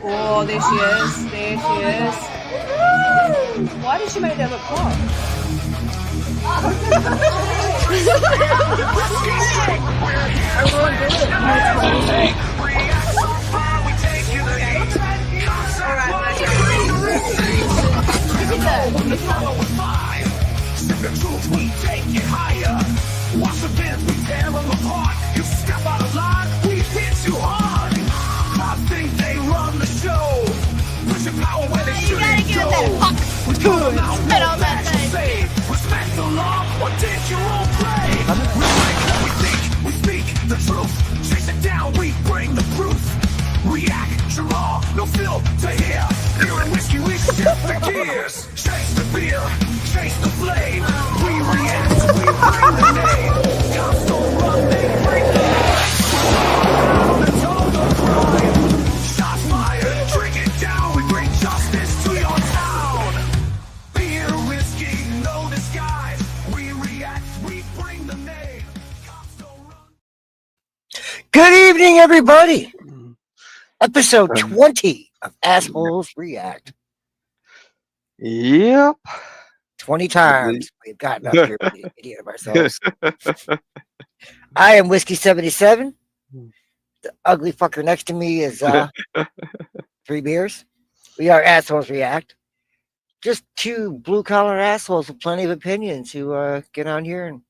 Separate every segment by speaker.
Speaker 1: Oh, there she is. There she is. Why did she make that look hot? Everyone did it.
Speaker 2: We take it higher. Watch the pins, we tear them apart. You step out of line, we hit you hard. I think they run the show. Put your power where they shouldn't go. We come out, no match to save. Respect the law or take your own grave. We break what we think, we speak the truth. Chase it down, we bring the proof. React, draw, no filter here. Beer and whiskey, we shift the gears. Chase the beer, chase the flame. We react, we bring the name. Cops don't run, they break the line. That's all the crime. Shots fired, drink it down. We bring justice to your town. Beer, whiskey, no disguise. We react, we bring the name. Cops don't run.
Speaker 3: Good evening, everybody. Episode 20 of Assholes React.
Speaker 4: Yep.
Speaker 3: 20 times we've gotten up here with the idiot of ourselves. I am Whiskey 77. The ugly fucker next to me is 3 beers. We are Assholes React. Just two blue-collar assholes with plenty of opinions who get on here and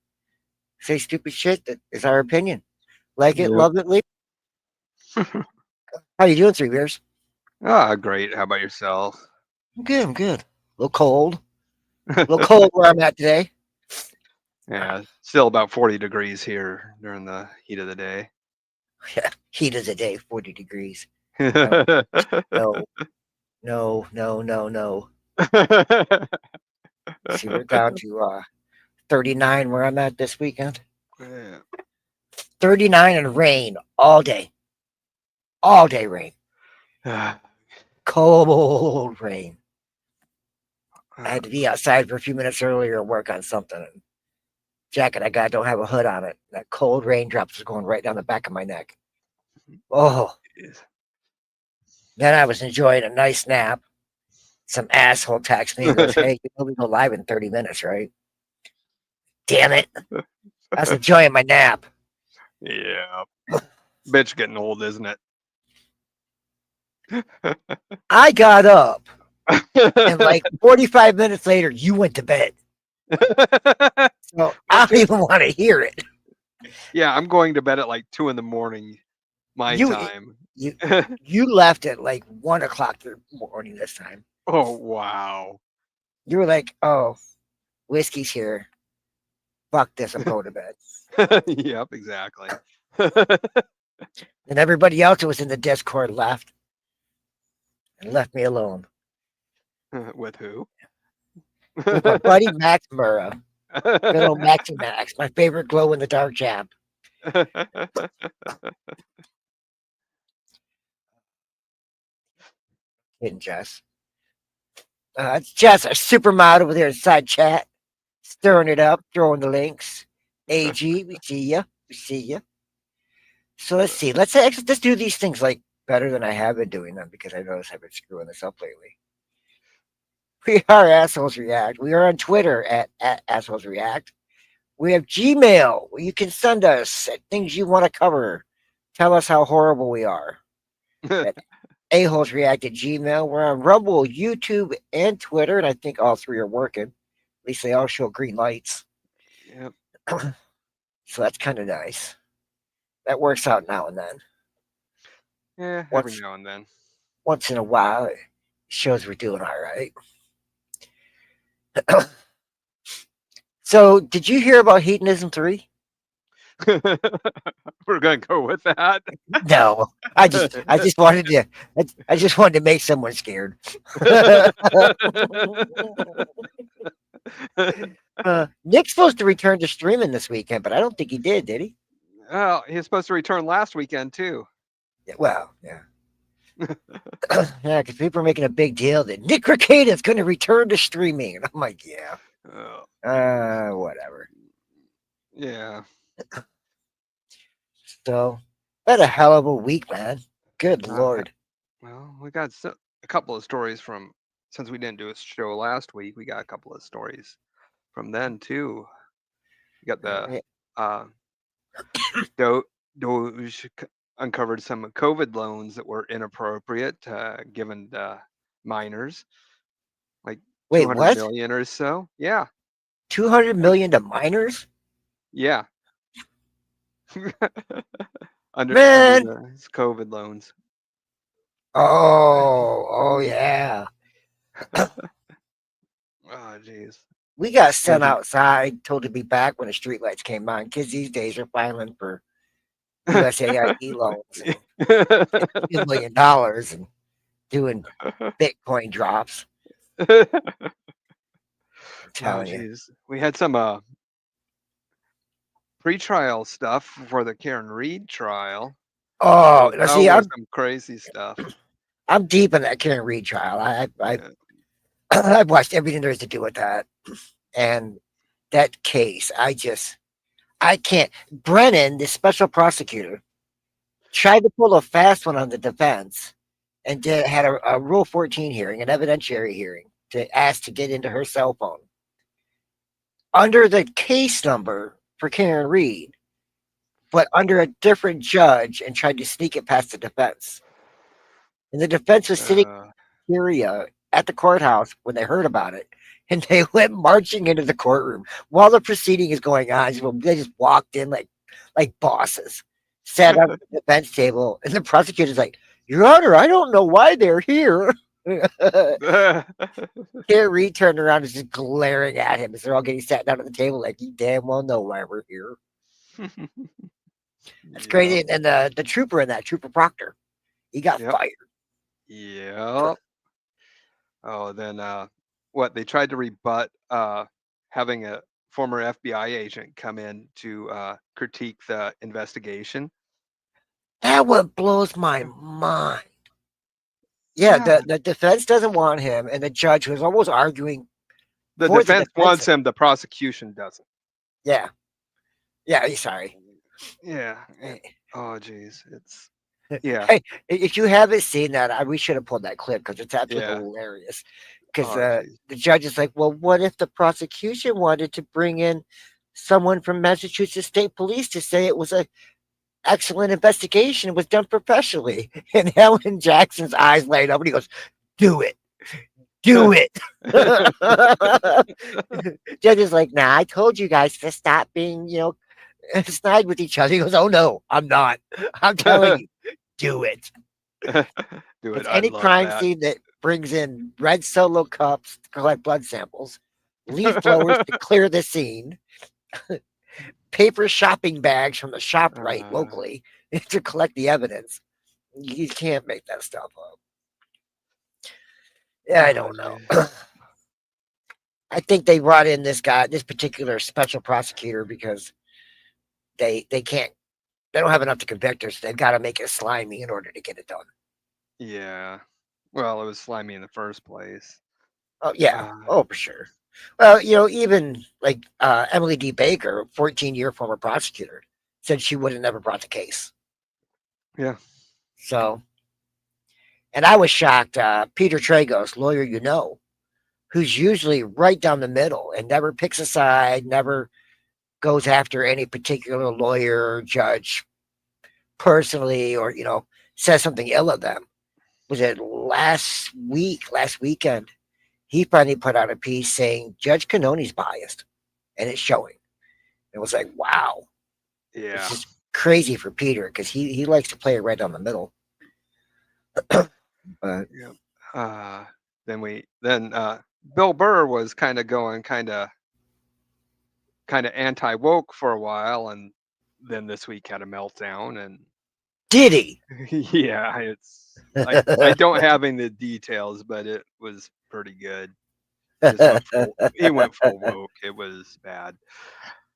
Speaker 3: say stupid shit that is our opinion. Like it, love it, leave it. How you doing, 3 beers?
Speaker 4: Great. How about yourself?
Speaker 3: I'm good. A little cold. A little cold where I'm at today.
Speaker 4: Yeah, still about 40 degrees here during the heat of the day.
Speaker 3: Yeah, heat of the day, 40 degrees. No. See, we're down to 39 where I'm at this weekend.
Speaker 4: Yeah.
Speaker 3: 39 and rain all day. All day rain. Cold rain. I had to be outside for a few minutes earlier and work on something. Jacket I got don't have a hood on it. That cold raindrops was going right down the back of my neck. Oh. Then I was enjoying a nice nap. Some asshole texts me and goes, hey, you know we go live in 30 minutes, right? Damn it. I was enjoying my nap.
Speaker 4: Yeah. Bitch getting old, isn't it?
Speaker 3: I got up. And like 45 minutes later, you went to bed. So I don't even want to hear it.
Speaker 4: Yeah, I'm going to bed at like 2 a.m. my time.
Speaker 3: You left at like 1 o'clock in the morning this time.
Speaker 4: Oh, wow.
Speaker 3: You were like, oh, whiskey's here. Fuck this, I'm going to bed.
Speaker 4: Yep, exactly.
Speaker 3: And everybody else who was in the Discord left. And left me alone.
Speaker 4: With who?
Speaker 3: With my buddy Max Murrah. Good old Maxie Max, my favorite glow in the dark jab. Kidding, Jess. It's Jess, our supermodel over there inside chat, stirring it up, throwing the links. AG, we see ya. So let's see. Let's do these things like better than I have been doing them because I notice I've been screwing this up lately. We are Assholes React. We are on Twitter at Assholes React. We have Gmail where you can send us things you want to cover. Tell us how horrible we are. At A-Holes React at Gmail. We're on Rumble, YouTube, and Twitter, and I think all 3 are working. At least they all show green lights.
Speaker 4: Yep.
Speaker 3: So that's kind of nice. That works out now and then.
Speaker 4: Yeah, every now and then.
Speaker 3: Once in a while, it shows we're doing all right. So, did you hear about Hedonism 3?
Speaker 4: We're gonna go with that.
Speaker 3: No, I just wanted to make someone scared. Nick's supposed to return to streaming this weekend, but I don't think he did he?
Speaker 4: Oh, he's supposed to return last weekend too.
Speaker 3: Yeah, well, yeah. Yeah, because people are making a big deal that Nick Ricada is going to return to streaming. And I'm like, yeah. Whatever.
Speaker 4: Yeah.
Speaker 3: So, had a hell of a week, man. Good Lord.
Speaker 4: Well, we got a couple of stories from since we didn't do a show last week. We got a couple of stories from then too. We got
Speaker 3: All
Speaker 4: the
Speaker 3: right.
Speaker 4: uh, Do- Doge uncovered some COVID loans that were inappropriate given minors, like
Speaker 3: Wait,
Speaker 4: 200
Speaker 3: what?
Speaker 4: million or so. Yeah,
Speaker 3: 200
Speaker 4: like
Speaker 3: million to minors?
Speaker 4: yeah, under
Speaker 3: Man.
Speaker 4: the COVID loans.
Speaker 3: Oh, yeah.
Speaker 4: Oh, jeez.
Speaker 3: We got sent
Speaker 4: Imagine.
Speaker 3: outside, told to be back when the streetlights came on. Kids these days are filing for USAID loans and $2 million and doing Bitcoin drops. I'm
Speaker 4: Oh,
Speaker 3: telling you.
Speaker 4: jeez. We had some pre-trial stuff for the Karen Reed trial.
Speaker 3: Oh, now
Speaker 4: That
Speaker 3: see,
Speaker 4: was some crazy stuff.
Speaker 3: I'm deep in that Karen Reed trial.
Speaker 4: Yeah.
Speaker 3: I've watched everything there is to do with that, and that case. I can't. Brennan, the special prosecutor, tried to pull a fast one on the defense, and had a Rule 14 hearing, an evidentiary hearing, to ask to get into her cell phone under the case number for Karen Reed, but under a different judge, and tried to sneak it past the defense. And the defense was sitting
Speaker 4: Uh,
Speaker 3: in Syria at the courthouse when they heard about it, and they went marching into the courtroom while the proceeding is going on. They just walked in like bosses, sat at the defense table, and the prosecutor's like, "Your Honor, I don't know why they're here." Karen Reed turned around and is just glaring at him as they're all getting sat down at the table, like, "You damn well know why we're here." That's
Speaker 4: yep.
Speaker 3: crazy. And the trooper in that, Trooper Proctor, he got
Speaker 4: Yep.
Speaker 3: fired.
Speaker 4: Yep. Oh, then what? They tried to rebut having a former FBI agent come in to critique the investigation.
Speaker 3: That what blows my mind. Yeah,
Speaker 4: Yeah.
Speaker 3: the defense doesn't want him, and the judge was almost arguing
Speaker 4: The
Speaker 3: for the
Speaker 4: defense
Speaker 3: defense.
Speaker 4: wants him, the prosecution doesn't.
Speaker 3: Yeah, sorry.
Speaker 4: Yeah. Oh, geez. It's, yeah.
Speaker 3: Hey, if you haven't seen that, we should have pulled that clip because it's absolutely
Speaker 4: Yeah.
Speaker 3: hilarious. Because
Speaker 4: Oh, geez.
Speaker 3: the judge is like, "Well, what if the prosecution wanted to bring in someone from Massachusetts State Police to say it was a excellent investigation, it was done professionally?" And Helen Jackson's eyes light up, and he goes, "Do it, do it." Judge is like, "Nah, I told you guys to stop being, snide with each other." He goes, "Oh no, I'm not. I'm telling you, do it."
Speaker 4: Do
Speaker 3: It's
Speaker 4: it. I
Speaker 3: any
Speaker 4: love
Speaker 3: crime
Speaker 4: that.
Speaker 3: scene that brings in red Solo cups to collect blood samples, leaf blowers to clear the scene, paper shopping bags from the shop right
Speaker 4: Uh,
Speaker 3: locally to collect the evidence. You can't make that stuff up. Yeah, I
Speaker 4: oh,
Speaker 3: don't know.
Speaker 4: geez.
Speaker 3: I think they brought in this guy, this particular special prosecutor, because they can't, they don't have enough to convict her, so they've got to make it slimy in order to get it done.
Speaker 4: Yeah. Well, it was slimy in the first place.
Speaker 3: Oh yeah,
Speaker 4: Uh,
Speaker 3: oh for sure. Well, even like Emily D. Baker, 14-year former prosecutor, said she would have never brought the case.
Speaker 4: yeah.
Speaker 3: So, and I was shocked. Peter Tragos, lawyer, who's usually right down the middle and never picks a side, never goes after any particular lawyer or judge personally, or says something ill of them. Was it last weekend? He finally put out a piece saying Judge Cannoni's biased, and it's showing. It was like, wow,
Speaker 4: Yeah.
Speaker 3: it's just crazy for Peter because he likes to play it right down the middle. But
Speaker 4: Yeah. Then Bill Burr was kind of going kind of anti woke for a while, and then this week had a meltdown, and
Speaker 3: did he?
Speaker 4: yeah, I don't have any of the details, but it was pretty good. He went full woke. It was bad.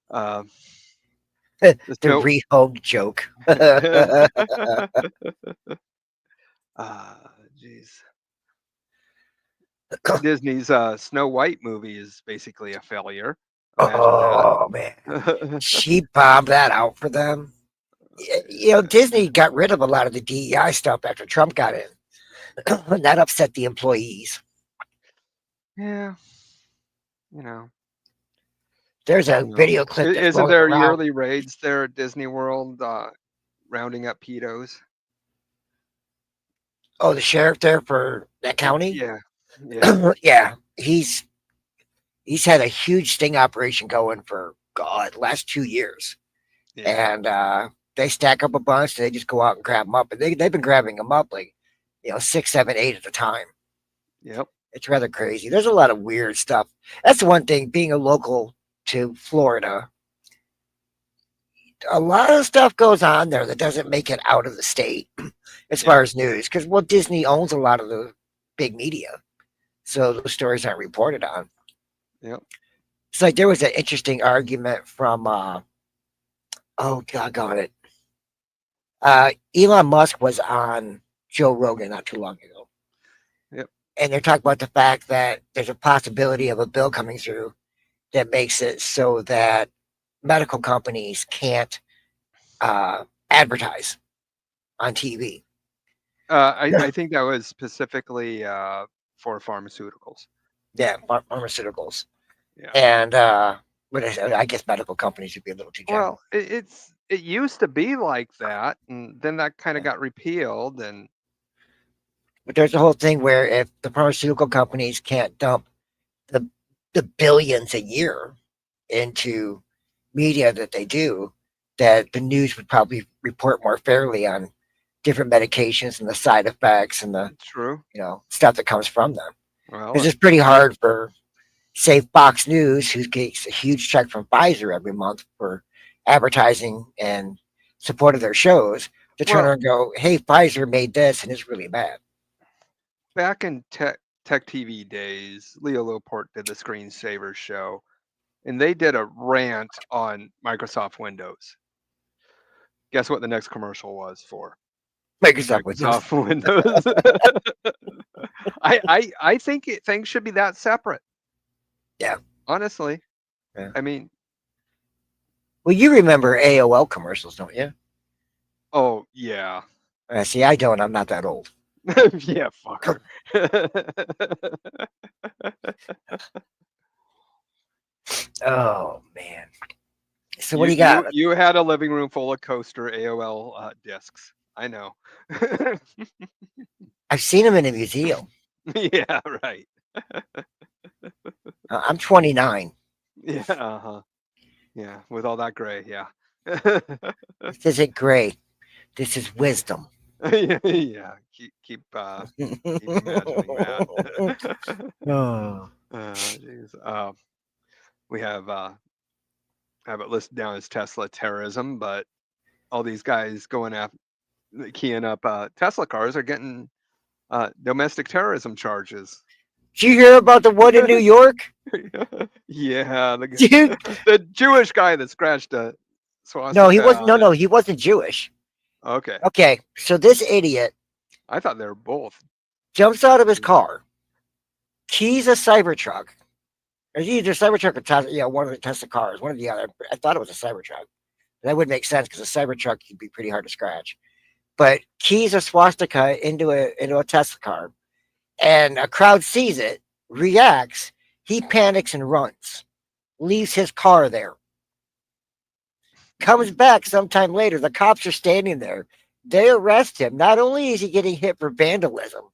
Speaker 3: The
Speaker 4: So,
Speaker 3: rehome joke.
Speaker 4: Jeez. Disney's Snow White movie is basically a failure. Imagine
Speaker 3: Oh man,
Speaker 4: that.
Speaker 3: she bombed that out for them. Disney got rid of a lot of the DEI stuff after Trump got in. And that upset the employees.
Speaker 4: Yeah, you know.
Speaker 3: There's a
Speaker 4: No.
Speaker 3: video clip that's
Speaker 4: Isn't
Speaker 3: rolling
Speaker 4: there
Speaker 3: around.
Speaker 4: yearly raids there at Disney World, rounding up pedos?
Speaker 3: Oh, the sheriff there for that county.
Speaker 4: Yeah, yeah,
Speaker 3: Yeah, he's had a huge sting operation going for God last 2 years,
Speaker 4: yeah.
Speaker 3: and they stack up a bunch. They just go out and grab them up, and they've been grabbing them up like 6, 7, 8 at a time.
Speaker 4: Yep.
Speaker 3: It's rather crazy. There's a lot of weird stuff. That's the one thing. Being a local to Florida, a lot of stuff goes on there that doesn't make it out of the state as
Speaker 4: Yeah.
Speaker 3: far as news, because Disney owns a lot of the big media, so those stories aren't reported on.
Speaker 4: Yep.
Speaker 3: It's like there was an interesting argument from oh doggone it. Elon Musk was on Joe Rogan not too long ago.
Speaker 4: Yep.
Speaker 3: And they're talking about the fact that there's a possibility of a bill coming through that makes it so that medical companies can't advertise on TV.
Speaker 4: I think that was specifically for pharmaceuticals.
Speaker 3: Yeah, pharmaceuticals.
Speaker 4: Yeah.
Speaker 3: And I guess medical companies would be a little too general.
Speaker 4: Well, it used to be like that, and then that kind of got repealed, and
Speaker 3: But there's a whole thing where if the pharmaceutical companies can't dump the billions a year into media that they do, that the news would probably report more fairly on different medications and the side effects and the
Speaker 4: true.
Speaker 3: stuff that comes from them.
Speaker 4: Well,
Speaker 3: Because it's pretty hard for, say, Fox News, who gets a huge check from Pfizer every month for advertising and support of their shows, to turn around and go, hey, Pfizer made this and it's really bad.
Speaker 4: back in tech TV days, Leo Laporte did the Screensaver show, and they did a rant on Microsoft Windows. Guess what the next commercial was for?
Speaker 3: Microsoft
Speaker 4: Windows. I think things should be that separate.
Speaker 3: Yeah.
Speaker 4: Honestly.
Speaker 3: Yeah.
Speaker 4: I mean,
Speaker 3: well, you remember AOL commercials, don't you?
Speaker 4: oh yeah.
Speaker 3: See, I don't. I'm not that old.
Speaker 4: Yeah, fucker.
Speaker 3: Oh man. So what do you got?
Speaker 4: You had a living room full of coaster AOL discs. I know.
Speaker 3: I've seen them in a museum.
Speaker 4: Yeah, right.
Speaker 3: I'm 29.
Speaker 4: Yeah, uh-huh. Yeah, with all that gray, yeah.
Speaker 3: This isn't gray. This is wisdom.
Speaker 4: Yeah, keep imagining that.
Speaker 3: Oh.
Speaker 4: Jeez. We have it listed down as Tesla terrorism, but all these guys going after keying up Tesla cars are getting domestic terrorism charges.
Speaker 3: Did you hear about the one in New York?
Speaker 4: Yeah,
Speaker 3: Dude.
Speaker 4: the Jewish guy that scratched a swastika.
Speaker 3: No, he wasn't. No, he wasn't Jewish.
Speaker 4: Okay.
Speaker 3: Okay, so this idiot
Speaker 4: I thought they were both.
Speaker 3: jumps out of his car, keys a Cybertruck. It's either Cybertruck or Tesla, one of the Tesla cars, one or the other. I thought it was a Cybertruck. That would make sense because a Cybertruck could be pretty hard to scratch. But keys a swastika into a Tesla car, and a crowd sees it, reacts. He panics and runs, leaves his car there. Comes back sometime later. The cops are standing there. They arrest him. Not only is he getting hit for vandalism,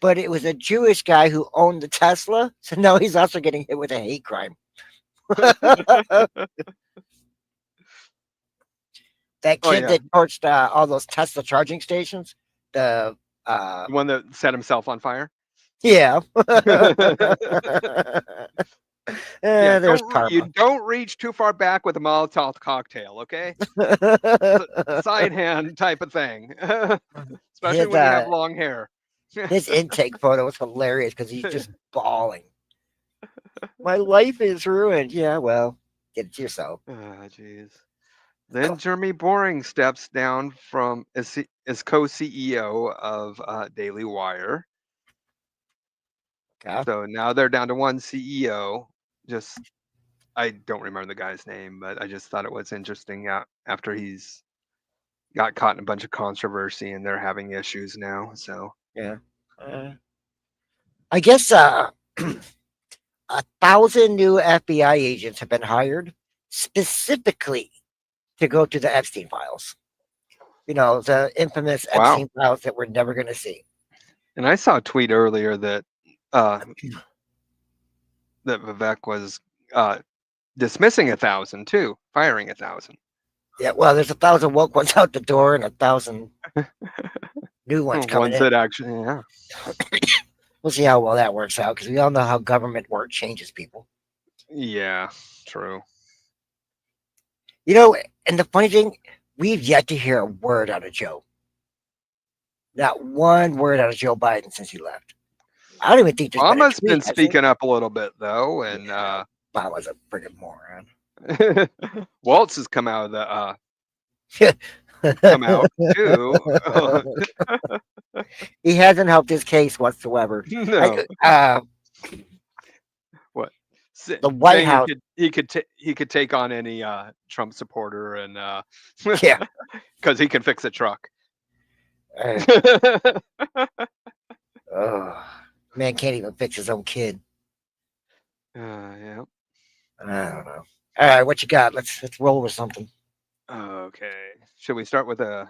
Speaker 3: but it was a Jewish guy who owned the Tesla. So now he's also getting hit with a hate crime. That kid that torched all those Tesla charging stations. The
Speaker 4: one that set himself on fire.
Speaker 3: Yeah. There's
Speaker 4: you don't reach too far back with a Molotov cocktail, okay? Side hand type of thing. Especially when you have long hair.
Speaker 3: His intake photo was hilarious because he's just bawling. My life is ruined. Yeah, well, get it to yourself.
Speaker 4: Oh, jeez. Then Jeremy Boring steps down from as co-CEO of Daily Wire.
Speaker 3: Okay.
Speaker 4: So now they're down to one CEO. I don't remember the guy's name, but I just thought it was interesting after he's got caught in a bunch of controversy and they're having issues now. So
Speaker 3: Yeah. I guess 1,000 new FBI agents have been hired specifically to go through the Epstein files. You know, the infamous
Speaker 4: Wow.
Speaker 3: Epstein files that we're never going to see.
Speaker 4: And I saw a tweet earlier that that Vivek was dismissing 1,000 too, firing 1,000.
Speaker 3: Yeah, well, there's 1,000 woke ones out the door and 1,000 new ones coming
Speaker 4: Ones
Speaker 3: in.
Speaker 4: that actually, yeah.
Speaker 3: We'll see how well that works out because we all know how government work changes people.
Speaker 4: Yeah, true.
Speaker 3: You know, and the funny thing, we've yet to hear a word out of Joe. Not one word out of Joe Biden since he left. I don't even think there's been a
Speaker 4: Obama's
Speaker 3: tweet,
Speaker 4: been
Speaker 3: has he?
Speaker 4: speaking up a little bit though, and
Speaker 3: Yeah, Obama's a friggin' moron.
Speaker 4: Waltz has come out of the come out too.
Speaker 3: He hasn't helped his case whatsoever.
Speaker 4: No. What?
Speaker 3: The White
Speaker 4: Saying
Speaker 3: House.
Speaker 4: he could take on any Trump supporter and
Speaker 3: Yeah.
Speaker 4: because he can fix a truck.
Speaker 3: Oh, man can't even fix his own kid.
Speaker 4: Yeah.
Speaker 3: I don't know. All right, what you got? Let's roll with something.
Speaker 4: Okay. Should we start with a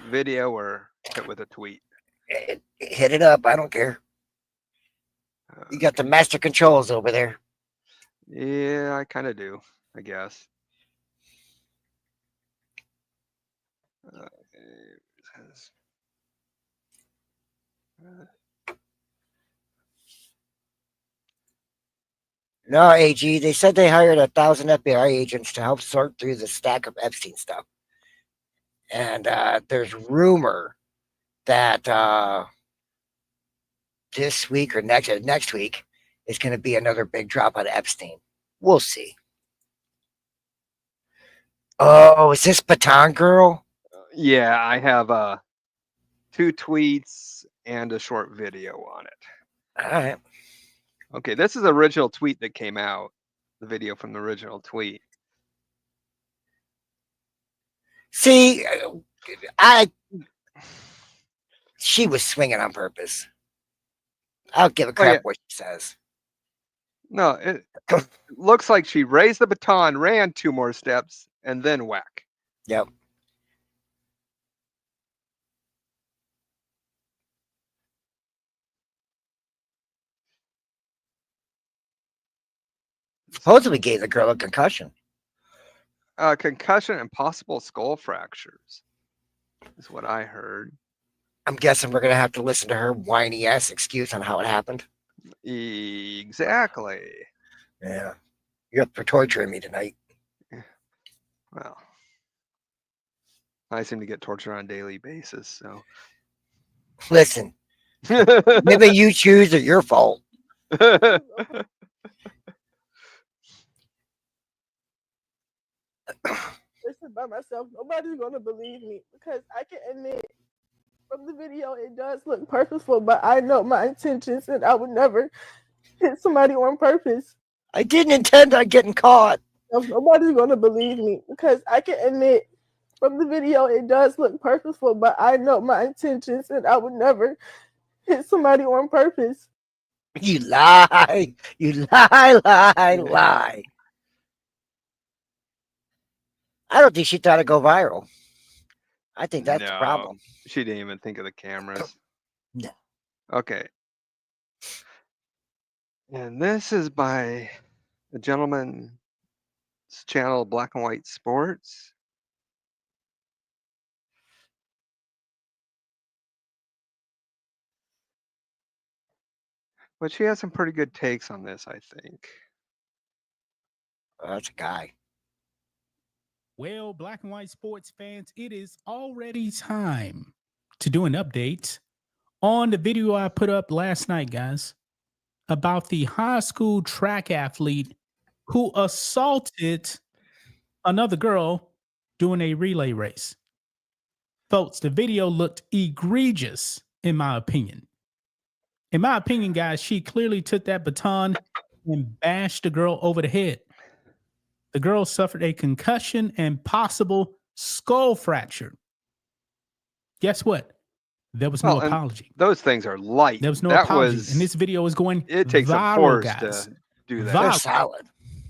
Speaker 4: video or hit with a tweet?
Speaker 3: Hit it up. I don't care. You got the master controls over there.
Speaker 4: Yeah, I kind of do, I guess.
Speaker 3: No, AG, they said they hired 1,000 FBI agents to help sort through the stack of Epstein stuff. And there's rumor that this week or next week is going to be another big drop on Epstein. We'll see. Oh, is this Baton Girl?
Speaker 4: Yeah, I have 2 tweets and a short video on it.
Speaker 3: All right.
Speaker 4: Okay, this is the original tweet that came out. The video from the original tweet.
Speaker 3: See, she was swinging on purpose. I'll give a crap what she says.
Speaker 4: No, it looks like she raised the baton, ran 2 more steps, and then whack.
Speaker 3: Yep. Supposedly gave the girl a concussion.
Speaker 4: Concussion and possible skull fractures is what I heard.
Speaker 3: I'm guessing we're going to have to listen to her whiny ass excuse on how it happened.
Speaker 4: Exactly.
Speaker 3: Yeah. You're up for torturing me tonight.
Speaker 4: Well, I seem to get tortured on a daily basis, so.
Speaker 3: Listen, maybe you choose or your fault.
Speaker 5: Listen, by myself, nobody's gonna believe me because I can admit from the video it does look purposeful, but I know my intentions and I would never hit somebody on purpose.
Speaker 3: I didn't intend on getting caught.
Speaker 5: Nobody's gonna believe me because I can admit from the video it does look purposeful, but I know my intentions and I would never hit somebody on purpose.
Speaker 3: You lie. You lie. I don't think she thought it'd go viral. I think that's the problem.
Speaker 4: She didn't even think of the cameras.
Speaker 3: No.
Speaker 4: Okay. And this is by a gentleman's channel, Black and White Sports. But she has some pretty good takes on this, I think.
Speaker 3: Oh, that's a guy.
Speaker 6: Well, Black and White Sports fans, it is already time to do an update on the video I put up last night, guys, about the high school track athlete who assaulted another girl doing a relay race. Folks, the video looked egregious, in my opinion. In my opinion, guys, she clearly took that baton and bashed the girl over the head. The girl suffered a concussion and possible skull fracture. Guess what? there was no
Speaker 4: Well, and
Speaker 6: apology.
Speaker 4: those things are light.
Speaker 6: There was no
Speaker 4: That
Speaker 6: apology.
Speaker 4: was
Speaker 6: And this video is going
Speaker 4: it takes a
Speaker 6: viral,
Speaker 4: force
Speaker 6: guys.
Speaker 4: to do
Speaker 3: They're
Speaker 4: that.
Speaker 6: Viral.
Speaker 3: solid.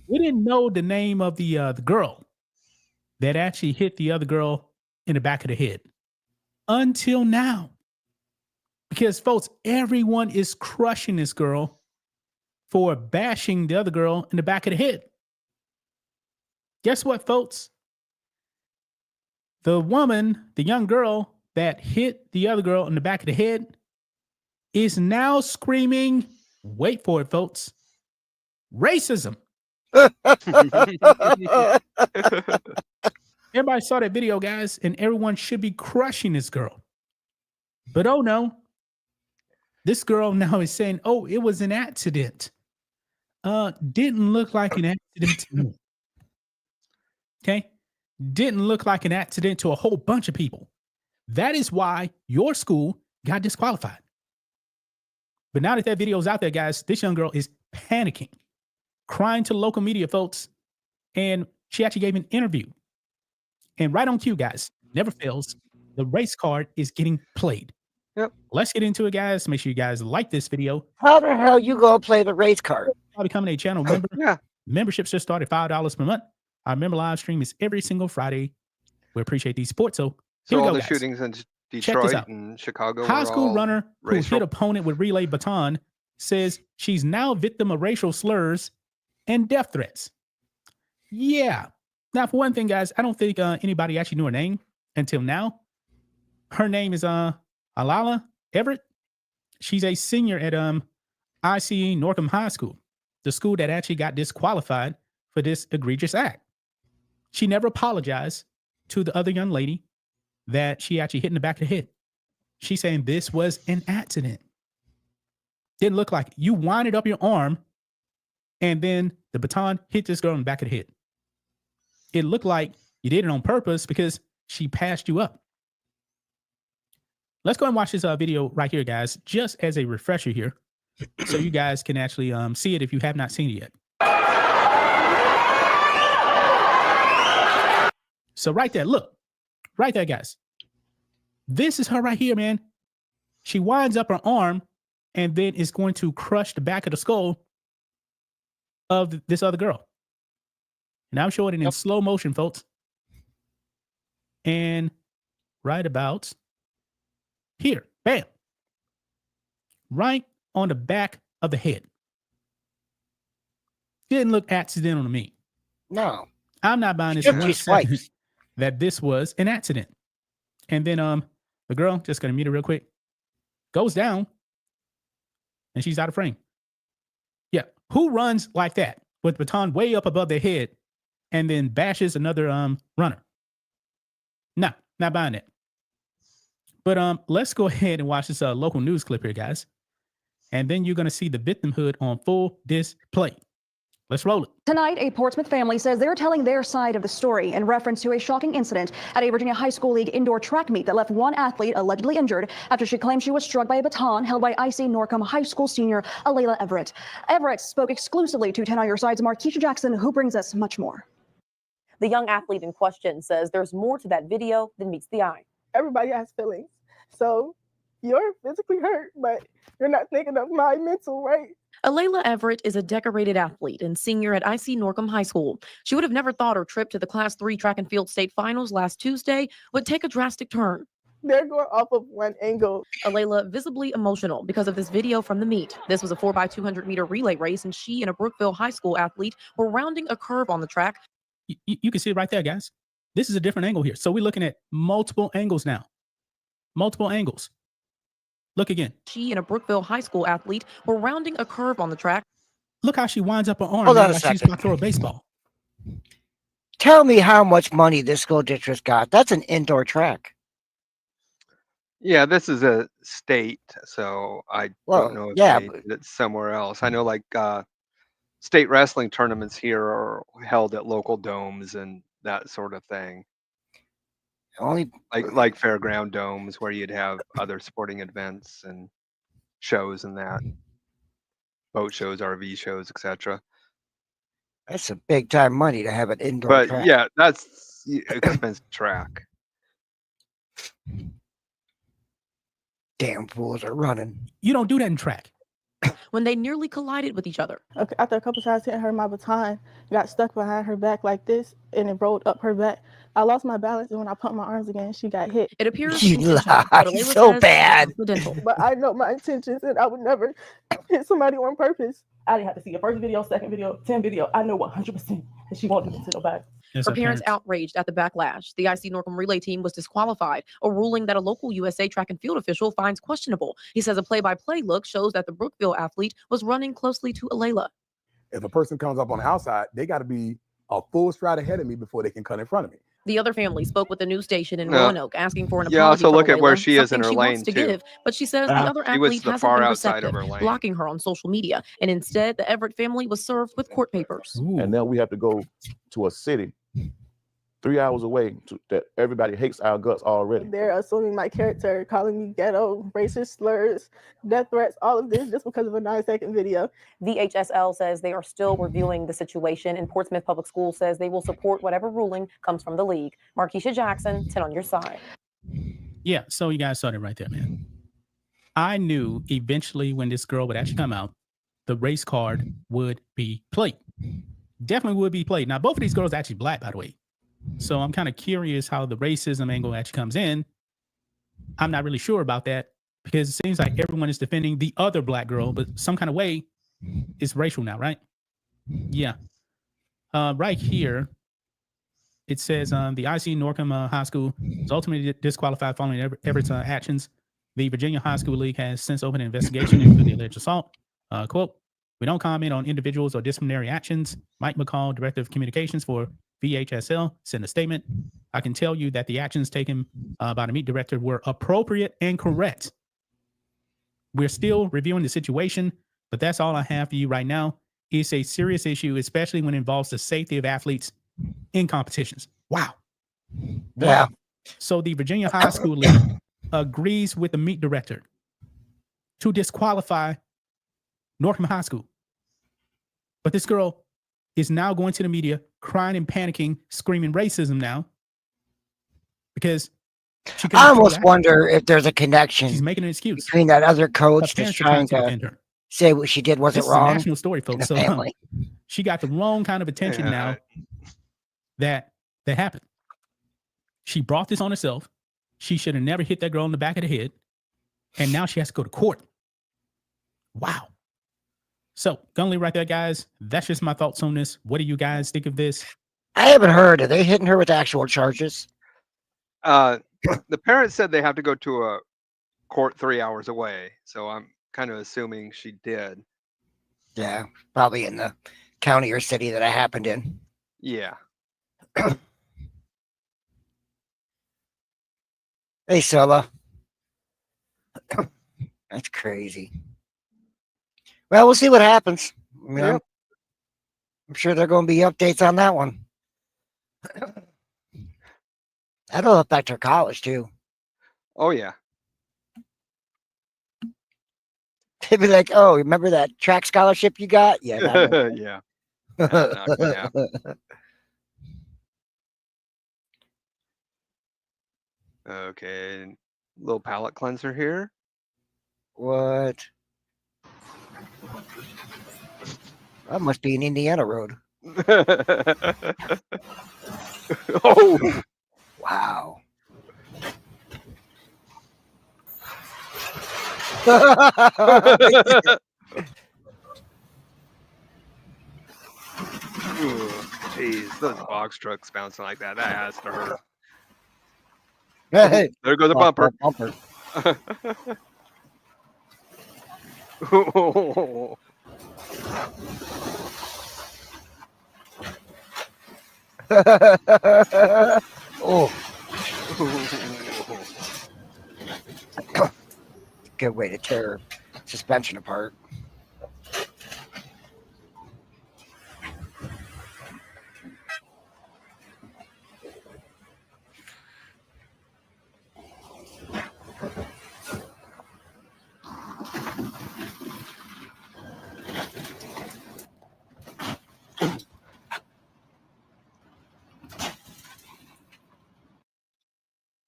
Speaker 6: We didn't know the name of the girl that actually hit the other girl in the back of the head until now. Because, folks, everyone is crushing this girl for bashing the other girl in the back of the head. Guess what, folks? The woman, the young girl that hit the other girl in the back of the head is now screaming, wait for it, folks, racism. Everybody saw that video, guys, and everyone should be crushing this girl. But oh no, this girl now is saying, oh, it was an accident. Didn't look like an accident to me. Okay? Didn't look like an accident to a whole bunch of people. That is why your school got disqualified. But now that video's out there, guys, this young girl is panicking, crying to the local media, folks. And she actually gave an interview. And right on cue, guys, never fails. The race card is getting played.
Speaker 4: Yep.
Speaker 6: Let's get into it, guys. Make sure you guys like this video.
Speaker 3: How the hell you gonna play the race card?
Speaker 6: By becoming a channel member.
Speaker 4: Yeah.
Speaker 6: Memberships just started $5 per month. Our member live stream is every single Friday. We appreciate these supports. So here
Speaker 4: So
Speaker 6: we
Speaker 4: all
Speaker 6: go,
Speaker 4: the
Speaker 6: guys.
Speaker 4: shootings in
Speaker 6: this
Speaker 4: Detroit
Speaker 6: out.
Speaker 4: and Chicago.
Speaker 6: High
Speaker 4: were
Speaker 6: school
Speaker 4: all
Speaker 6: runner who
Speaker 4: racial.
Speaker 6: hit opponent with relay baton says she's now victim of racial slurs and death threats. Yeah. Now, for one thing, guys, I don't think anybody actually knew her name until now. Her name is Alala Everett. She's a senior at ICE Norcom High School, the school that actually got disqualified for this egregious act. She never apologized to the other young lady that she actually hit in the back of the head. She's saying this was an accident. Didn't look like it. You winded up your arm and then the baton hit this girl in the back of the head. It looked like you did it on purpose because she passed you up. Let's go and watch this video right here, guys, just as a refresher here, so you guys can actually see it if you have not seen it yet. So right there, look, right there, guys. This is her right here, man. She winds up her arm and then is going to crush the back of the skull of this other girl. And I'm showing it in slow motion, folks. And right about here, bam. Right on the back of the head. Didn't look accidental to me.
Speaker 3: No.
Speaker 6: I'm not buying this
Speaker 3: Took
Speaker 6: one
Speaker 3: you
Speaker 6: second
Speaker 3: swipes.
Speaker 6: that this was an accident. And then the girl, just gonna mute it real quick, goes down and she's out of frame. Yeah. Who runs like that with baton way up above their head and then bashes another runner? No, not buying it. But let's go ahead and watch this local news clip here, guys. And then you're gonna see the victimhood on full display. Let's roll it.
Speaker 7: Tonight, a Portsmouth family says they're telling their side of the story in reference to a shocking incident at a Virginia High School League indoor track meet that left one athlete allegedly injured after she claimed she was struck by a baton held by IC Norcom High School senior Alayla Everett. Everett spoke exclusively to 10 on Your Side's Markeisha Jackson, who brings us much more.
Speaker 8: The young athlete in question says there's more to that video than meets the eye.
Speaker 5: Everybody has feelings. So you're physically hurt, but you're not thinking of my mental, right?
Speaker 8: Alayla Everett is a decorated athlete and senior at IC Norcom High School. She would have never thought her trip to the Class 3 track and field state finals last Tuesday would take a drastic turn.
Speaker 5: They're going off of one angle.
Speaker 8: Alayla visibly emotional because of this video from the meet. This was a 4x200 meter relay race, and she and a Brookville High School athlete were rounding a curve on the track.
Speaker 6: You can see it right there, guys. This is a different angle here. So we're looking at multiple angles now. Multiple angles. Look again.
Speaker 8: She and a Brookville High School athlete were rounding a curve on the track.
Speaker 6: Look how she winds up her arm
Speaker 3: Hold on a
Speaker 6: like she's
Speaker 3: second.
Speaker 6: about to throw a baseball.
Speaker 3: Tell me how much money this school district got. That's an indoor track.
Speaker 4: Yeah, this is a state, so I
Speaker 3: Well,
Speaker 4: don't know if
Speaker 3: yeah,
Speaker 4: they
Speaker 3: but-
Speaker 4: did it somewhere else. I know like state wrestling tournaments here are held at local domes and that sort of thing.
Speaker 3: Only
Speaker 4: Like fairground domes where you'd have other sporting events and shows and that. Boat shows, RV shows, etc.
Speaker 3: that's a big time money to have an indoor
Speaker 4: But
Speaker 3: track.
Speaker 4: yeah, that's expensive track.
Speaker 3: Damn fools are running.
Speaker 6: You don't do that in track.
Speaker 8: when they nearly collided with each other.
Speaker 5: After a couple times hitting her, my baton got stuck behind her back like this, and it rolled up her back. I lost my balance, and when I pumped my arms again, she got hit.
Speaker 8: It appears
Speaker 3: You
Speaker 8: intentional,
Speaker 3: lie
Speaker 8: but Alayla
Speaker 3: so
Speaker 8: says
Speaker 3: bad.
Speaker 8: it's accidental.
Speaker 5: But I know my intentions, and I would never hit somebody on purpose. I didn't have to see the first video, second video, 10 video. I know 100% that she won't do this to nobody.
Speaker 6: Yes,
Speaker 8: Her parents outraged at the backlash. The IC Norcom relay team was disqualified, a ruling that a local USA track and field official finds questionable. He says a play-by-play look shows that the Brookville athlete was running closely to Alayla.
Speaker 9: If a person comes up on the outside, they got to be a full stride ahead of me before they can cut in front of me.
Speaker 8: The other family spoke with the news station in
Speaker 4: Yeah.
Speaker 8: Roanoke, asking for an apology.
Speaker 4: Yeah, also
Speaker 8: from
Speaker 4: look at where
Speaker 8: Alayla,
Speaker 4: she is in
Speaker 8: something
Speaker 4: her
Speaker 8: she
Speaker 4: lane,
Speaker 8: wants to
Speaker 4: too.
Speaker 8: give, but she says the other
Speaker 4: She was
Speaker 8: athlete
Speaker 4: the
Speaker 8: hasn't
Speaker 4: far
Speaker 8: been
Speaker 4: outside of
Speaker 8: receptive,
Speaker 4: her lane.
Speaker 8: blocking her on social media, and instead the Everett family was served with court papers.
Speaker 6: Ooh.
Speaker 10: And now we have to go to a city 3 hours away that everybody hates our guts already.
Speaker 5: They're assuming my character, calling me ghetto, racist slurs, death threats, all of this just because of a 9-second video.
Speaker 11: VHSL says they are still reviewing the situation, and Portsmouth Public Schools says they will support whatever ruling comes from the league. Markeisha Jackson, 10 on your side.
Speaker 6: Yeah, so you guys saw it right there, man. I knew eventually when this girl would actually come out, the race card would be played. Definitely would be played. Now, both of these girls are actually black, by the way. So I'm kind of curious how the racism angle actually comes in. I'm not really sure about that because it seems like everyone is defending the other black girl, but some kind of way it's racial now, right? Yeah. Right here, it says the IC Norcom High School was ultimately disqualified following Everett's actions. The Virginia High School League has since opened an investigation into the alleged assault. Quote, "We don't comment on individuals or disciplinary actions." Mike McCall, Director of Communications for VHSL, sent a statement. "I can tell you that the actions taken by the meet director were appropriate and correct. We're still reviewing the situation, but that's all I have for you right now. It's a serious issue, especially when it involves the safety of athletes in competitions." Wow.
Speaker 3: Yeah.
Speaker 6: So the Virginia High School League agrees with the meet director to disqualify Norcom High School. But this girl is now going to the media, crying and panicking, screaming racism now because she
Speaker 3: I almost wonder if there's a connection
Speaker 6: she's making an excuse.
Speaker 3: between that other coach
Speaker 6: Her
Speaker 3: that's
Speaker 6: parents are
Speaker 3: trying
Speaker 6: defend
Speaker 3: to
Speaker 6: her.
Speaker 3: say what she did wasn't
Speaker 6: This is a
Speaker 3: wrong.
Speaker 6: national story,
Speaker 3: and
Speaker 6: folks.
Speaker 3: the
Speaker 6: So
Speaker 3: family.
Speaker 6: she got the wrong kind of attention now that happened. She brought this on herself. She should have never hit that girl in the back of the head. And now she has to go to court. Wow. So, gonna leave right there, guys. That's just my thoughts on this. What do you guys think of this?
Speaker 3: I haven't heard. Are they hitting her with actual charges?
Speaker 4: The parents said they have to go to a court 3 hours away. So I'm kind of assuming she did.
Speaker 3: Yeah, probably in the county or city that it happened in.
Speaker 4: Yeah.
Speaker 3: Hey, Scylla. That's crazy. Well, we'll see what happens. I mean,
Speaker 5: Yep.
Speaker 3: I'm sure there are going to be updates on that one. That'll affect her college, too.
Speaker 4: Oh, yeah.
Speaker 3: They'd be like, oh, remember that track scholarship you got? Yeah. That one.
Speaker 4: Yeah. That's not gonna happen. Okay. Little palate cleanser here.
Speaker 3: What? That must be an Indiana road.
Speaker 4: Oh.
Speaker 3: Wow.
Speaker 4: Ooh, Jeez, those box trucks bouncing like that. That has to hurt.
Speaker 3: Hey,
Speaker 4: There goes a bumper.
Speaker 3: bumper. Oh, good way to tear suspension apart.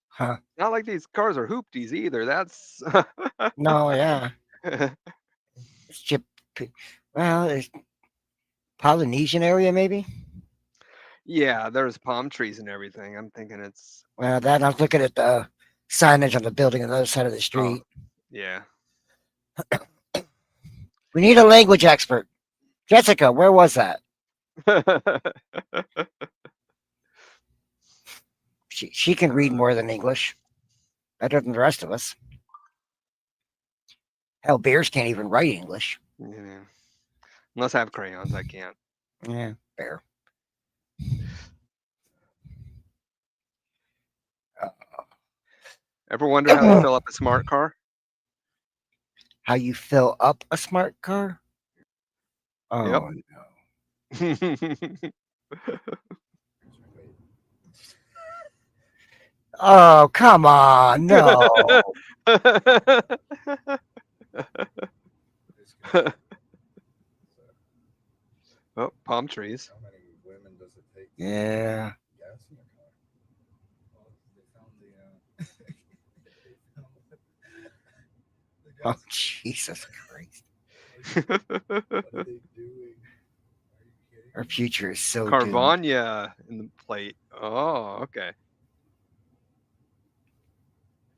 Speaker 3: Huh.
Speaker 4: Not like these cars are hoopties either. That's
Speaker 3: No, yeah. It's well, there's Polynesian area maybe.
Speaker 4: yeah. There's palm trees and everything. I'm thinking it's
Speaker 3: Well, that I was looking at the signage on the building on the other side of the street.
Speaker 4: yeah.
Speaker 3: We need a language expert. Jessica, where was that? She can read more than English. Better than the rest of us. Hell, bears can't even write English.
Speaker 4: Yeah. Unless I have crayons, I can't.
Speaker 3: Yeah, bear.
Speaker 4: Ever wonder how to fill up a smart car?
Speaker 3: How you fill up a smart car? Oh,
Speaker 4: Yep.
Speaker 3: no. Oh, come on. No.
Speaker 4: Oh, palm trees.
Speaker 12: How many women does it take?
Speaker 3: Yeah.
Speaker 12: Gas in the car. Well, they found the
Speaker 3: Oh, Jesus Christ.
Speaker 12: What are they doing? Are you kidding?
Speaker 3: Our future is so doomed.
Speaker 4: Carvana in the plate. Oh, okay.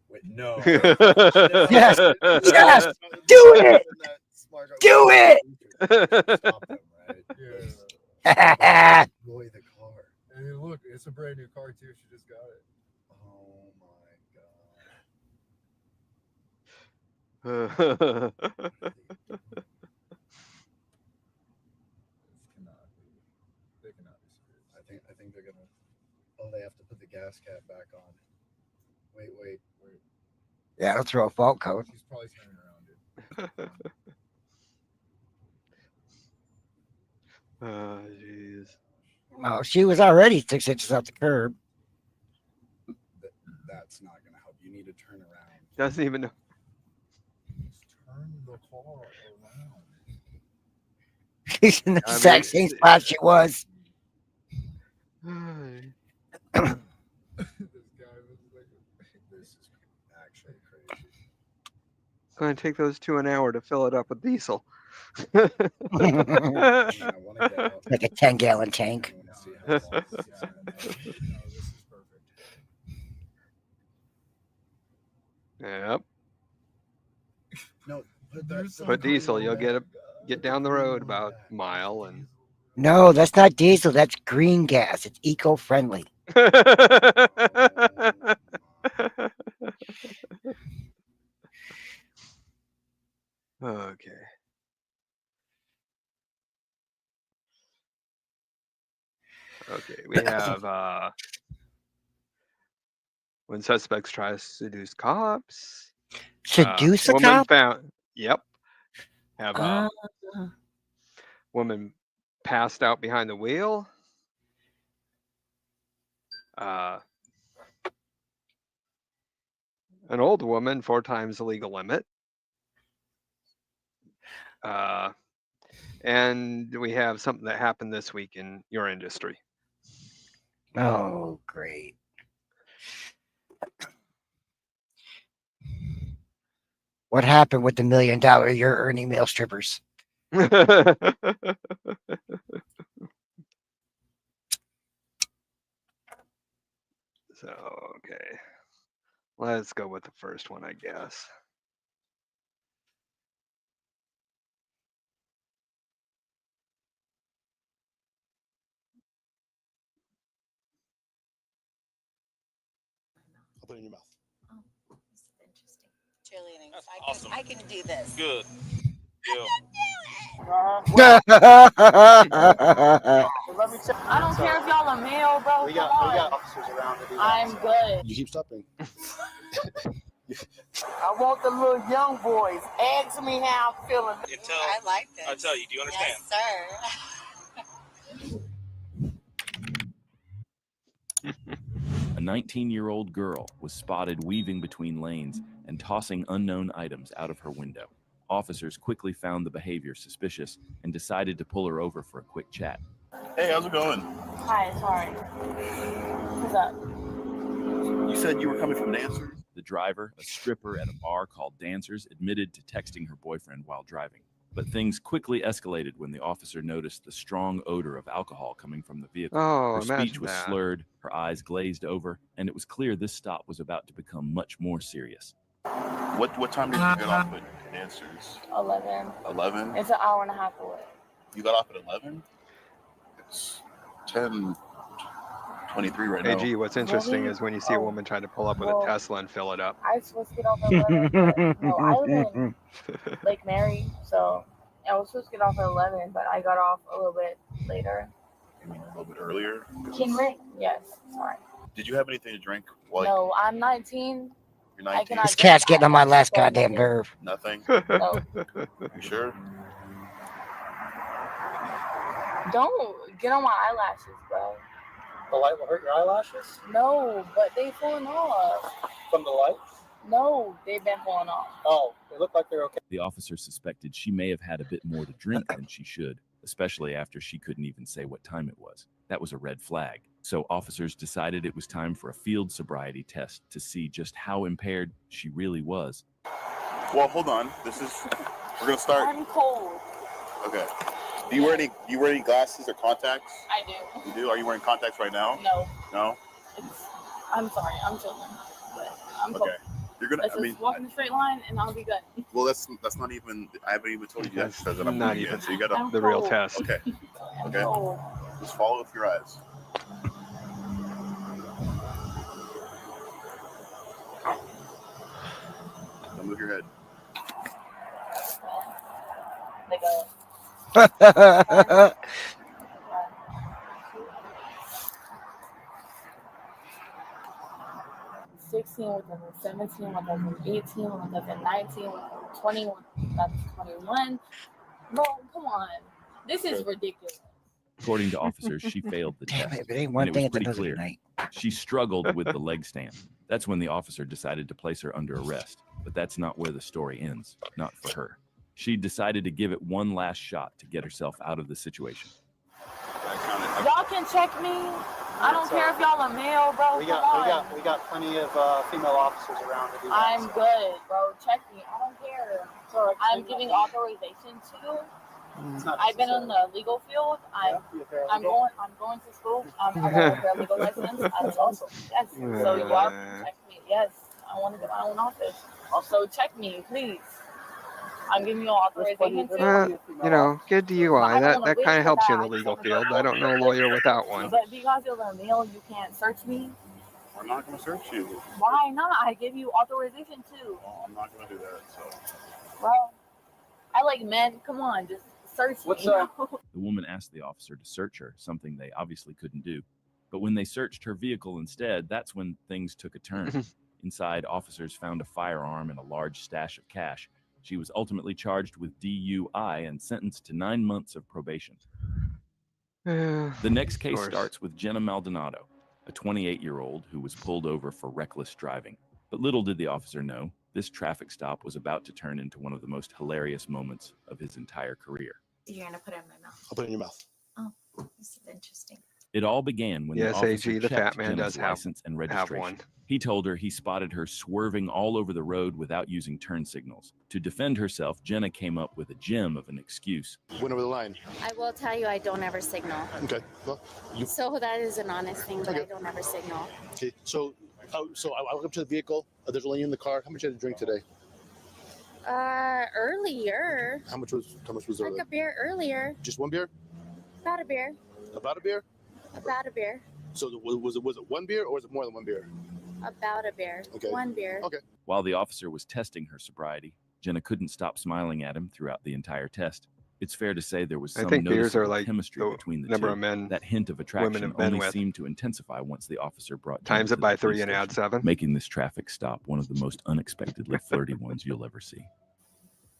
Speaker 12: Wait, no.
Speaker 3: Yes, yes, do it, do it.
Speaker 12: Stop them, right? Enjoy the car. And look, it's a brand new car too. She just got it. Oh my god. They cannot be serious. I think they're gonna. Oh, they have to put the gas cap back on. Wait.
Speaker 3: Yeah, I'll throw a fault code.
Speaker 12: She's probably turning around, dude.
Speaker 4: Oh, jeez.
Speaker 3: Oh, she was already 6 inches off the curb.
Speaker 12: That's not gonna help. You need to turn around.
Speaker 4: Doesn't even know.
Speaker 12: Just turn the car around.
Speaker 3: She's in the exact same spot she was.
Speaker 12: This guy was like, this is actually crazy.
Speaker 4: It's going to take those 2 an hour to fill it up with diesel.
Speaker 12: I want to get out.
Speaker 3: Like a 10-gallon tank.
Speaker 12: I want to see how long this is gonna go. No, this is perfect.
Speaker 4: Yep.
Speaker 12: No,
Speaker 4: Put diesel, you'll get down the road about a mile and.
Speaker 3: No, that's not diesel. That's green gas. It's eco-friendly.
Speaker 4: Okay. Okay, we have when suspects try to seduce cops.
Speaker 3: Seduce a
Speaker 4: woman
Speaker 3: cop?
Speaker 4: found. Yep. Have woman passed out behind the wheel. An old woman 4 times the legal limit. And we have something that happened this week in your industry.
Speaker 3: Oh, great. What happened with the $1 million you're earning male strippers?
Speaker 4: So, okay. Let's go with the first one, I guess.
Speaker 10: I'll put it in your mouth.
Speaker 13: Oh, this is interesting. Cheerleading.
Speaker 10: That's
Speaker 13: I
Speaker 10: awesome.
Speaker 13: I can do this.
Speaker 10: Good. Yeah.
Speaker 14: I don't care if y'all are male, bro.
Speaker 10: We got officers around to do that.
Speaker 14: I'm good.
Speaker 10: You keep stopping.
Speaker 14: I want the little young boys. Ask me how I'm feeling.
Speaker 13: I like this.
Speaker 10: I'll tell you. Do you understand?
Speaker 13: Yes, sir.
Speaker 15: A 19-year-old girl was spotted weaving between lanes and tossing unknown items out of her window. Officers quickly found the behavior suspicious and decided to pull her over for a quick chat.
Speaker 10: Hey, how's it going?
Speaker 14: Hi, sorry. What's up?
Speaker 10: You said you were coming from Dancers?
Speaker 15: The driver, a stripper at a bar called Dancers, admitted to texting her boyfriend while driving. But things quickly escalated when the officer noticed the strong odor of alcohol coming from the vehicle.
Speaker 4: Oh,
Speaker 15: Her speech
Speaker 4: imagine
Speaker 15: was
Speaker 4: that.
Speaker 15: slurred, her eyes glazed over, and it was clear this stop was about to become much more serious.
Speaker 10: What time did you get off at Dancers?
Speaker 16: 11.
Speaker 10: 11?
Speaker 16: It's an hour and a half away.
Speaker 10: You got off at 11? It's 10:23 right now.
Speaker 4: AG, what's interesting
Speaker 16: Really?
Speaker 4: is when you see a woman trying to pull up with a
Speaker 16: Well,
Speaker 4: Tesla and fill it up.
Speaker 16: I was supposed to get off at 11. But, no, I live in Lake Mary, so I was supposed to get off at 11, but I got off a little bit later.
Speaker 10: You mean a little bit earlier?
Speaker 16: King Ray? Yes, sorry.
Speaker 10: Did you have anything to drink? While
Speaker 16: No, I'm 19.
Speaker 10: You're
Speaker 16: I
Speaker 10: 19?
Speaker 16: cannot
Speaker 3: This cat's
Speaker 16: drink
Speaker 3: getting on my
Speaker 16: alcohol,
Speaker 3: last
Speaker 16: so
Speaker 3: goddamn
Speaker 16: nothing.
Speaker 3: nerve.
Speaker 10: Nothing?
Speaker 16: No.
Speaker 10: You sure?
Speaker 16: Don't get on my eyelashes, bro.
Speaker 12: The light will hurt your eyelashes
Speaker 16: No, but they falling off.
Speaker 12: from the light?
Speaker 16: No, they've been falling off.
Speaker 12: Oh, they look like they're okay.
Speaker 15: The officer suspected she may have had a bit more to drink than she should, especially after she couldn't even say what time it was. That was a red flag. So officers decided it was time for a field sobriety test to see just how impaired she really was.
Speaker 10: Well, hold on. We're gonna start.
Speaker 16: I'm cold.
Speaker 10: Okay. Do you wear any glasses or contacts?
Speaker 16: I do.
Speaker 10: You do? Are you wearing contacts right now?
Speaker 16: No.
Speaker 10: No?
Speaker 16: I'm sorry. I'm chilling. But I'm cold.
Speaker 10: Okay. You're gonna.
Speaker 16: Let's
Speaker 10: I mean,
Speaker 16: just walk in a straight line and I'll be good.
Speaker 10: well, that's not even. I haven't even told you the exercise that I'm
Speaker 4: Not
Speaker 10: doing
Speaker 4: even
Speaker 10: yet. So you gotta.
Speaker 16: I'm
Speaker 4: the real
Speaker 16: cold.
Speaker 4: test.
Speaker 10: Okay.
Speaker 16: I'm
Speaker 10: Okay.
Speaker 16: cold.
Speaker 10: Just follow with your eyes. Don't move your head.
Speaker 16: Like a 16 with them, 17 with them, 18 with them, 19 with them, 20 with them, 21. Bro, come on. This is ridiculous.
Speaker 15: According to officers, she failed the
Speaker 3: Damn
Speaker 15: test.
Speaker 3: it, if it ain't
Speaker 15: and
Speaker 3: one
Speaker 15: it
Speaker 3: thing,
Speaker 15: was
Speaker 3: it's
Speaker 15: pretty
Speaker 3: another
Speaker 15: clear.
Speaker 3: tonight.
Speaker 15: She struggled with the leg stand. That's when the officer decided to place her under arrest. But that's not where the story ends. Not for her. She decided to give it one last shot to get herself out of the situation.
Speaker 16: Y'all can check me. I don't care if y'all are male, bro.
Speaker 12: We
Speaker 16: Come on.
Speaker 12: got plenty of female officers around to do that.
Speaker 16: I'm good, bro. Check me. I don't care. I'm giving authorization to. I've been in the legal field. I'm going to school. I'm a legal license. That's awesome. Yes. So y'all can check me. Yes. I want to get my own office. Also check me, please. I'm giving you authorization to.
Speaker 4: You know, good DUI. That kind of helps you in the legal field. I don't know a lawyer without one.
Speaker 16: But because you're a male, you can't search me.
Speaker 10: I'm not going to search you.
Speaker 16: Why not? I give you authorization to.
Speaker 10: Well, I'm not going to do that. So.
Speaker 16: Well, I like men. Come on, just search me.
Speaker 15: The woman asked the officer to search her, something they obviously couldn't do. But when they searched her vehicle instead, that's when things took a turn. Inside, officers found a firearm and a large stash of cash. She was ultimately charged with DUI and sentenced to 9 months of probation. The next case starts with Jenna Maldonado, a 28-year-old who was pulled over for reckless driving. But little did the officer know, this traffic stop was about to turn into one of the most hilarious moments of his entire career.
Speaker 13: You're gonna put it in my mouth.
Speaker 9: I'll put it in your mouth.
Speaker 13: Oh, this is interesting.
Speaker 15: It all began when
Speaker 4: Yes,
Speaker 15: the officer
Speaker 4: AG, the
Speaker 15: checked
Speaker 4: fat man
Speaker 15: Jenna's
Speaker 4: does have
Speaker 15: license and registration.
Speaker 4: one.
Speaker 15: He told her he spotted her swerving all over the road without using turn signals. To defend herself, Jenna came up with a gem of an excuse.
Speaker 9: Went over the line.
Speaker 17: I will tell you, I don't ever signal.
Speaker 9: Okay. Well,
Speaker 17: So that is an honest thing, but I don't ever signal.
Speaker 9: okay. So I walk up to the vehicle. There's only you in the car. How much did you drink today?
Speaker 17: Earlier.
Speaker 9: How much was there?
Speaker 17: Like a beer earlier.
Speaker 9: Just one beer?
Speaker 17: About a beer.
Speaker 9: About a beer?
Speaker 17: About a beer.
Speaker 9: So was it one beer or was it more than one beer?
Speaker 17: About a beer.
Speaker 9: Okay.
Speaker 17: One beer.
Speaker 9: Okay.
Speaker 15: While the officer was testing her sobriety, Jenna couldn't stop smiling at him throughout the entire test. It's fair to say there was
Speaker 4: I
Speaker 15: some
Speaker 4: think beers are
Speaker 15: noticeable
Speaker 4: like
Speaker 15: chemistry
Speaker 4: the
Speaker 15: between the
Speaker 4: number
Speaker 15: two.
Speaker 4: of men
Speaker 15: That hint of
Speaker 4: women
Speaker 15: attraction
Speaker 4: have been
Speaker 15: only
Speaker 4: with.
Speaker 15: seemed to intensify once the officer brought Jenna
Speaker 4: Times
Speaker 15: to
Speaker 4: it by
Speaker 15: the police
Speaker 4: 3 and add
Speaker 15: station,
Speaker 4: 7.
Speaker 15: making this traffic stop one of the most unexpectedly flirty ones you'll ever see.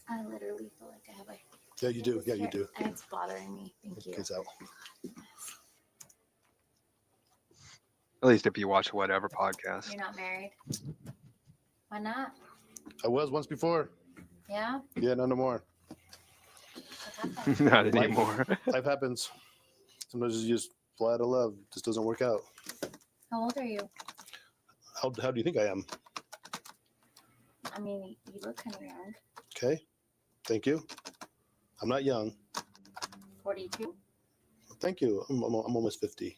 Speaker 17: I literally feel like I have a.
Speaker 9: Yeah, you do. Yeah, you do.
Speaker 17: And it's bothering me. Thank you.
Speaker 9: Kids out.
Speaker 4: At least if you watch whatever podcast.
Speaker 17: You're not married? Why not?
Speaker 9: I was once before.
Speaker 17: Yeah?
Speaker 9: Yeah, no more.
Speaker 4: Not anymore.
Speaker 9: Life happens. Sometimes you just fly out of love. Just doesn't work out.
Speaker 17: How old are you?
Speaker 18: How do you think I am?
Speaker 17: I mean, you look kind of young.
Speaker 18: Okay. Thank you. I'm not young.
Speaker 17: 42.
Speaker 18: Thank you. I'm almost 50.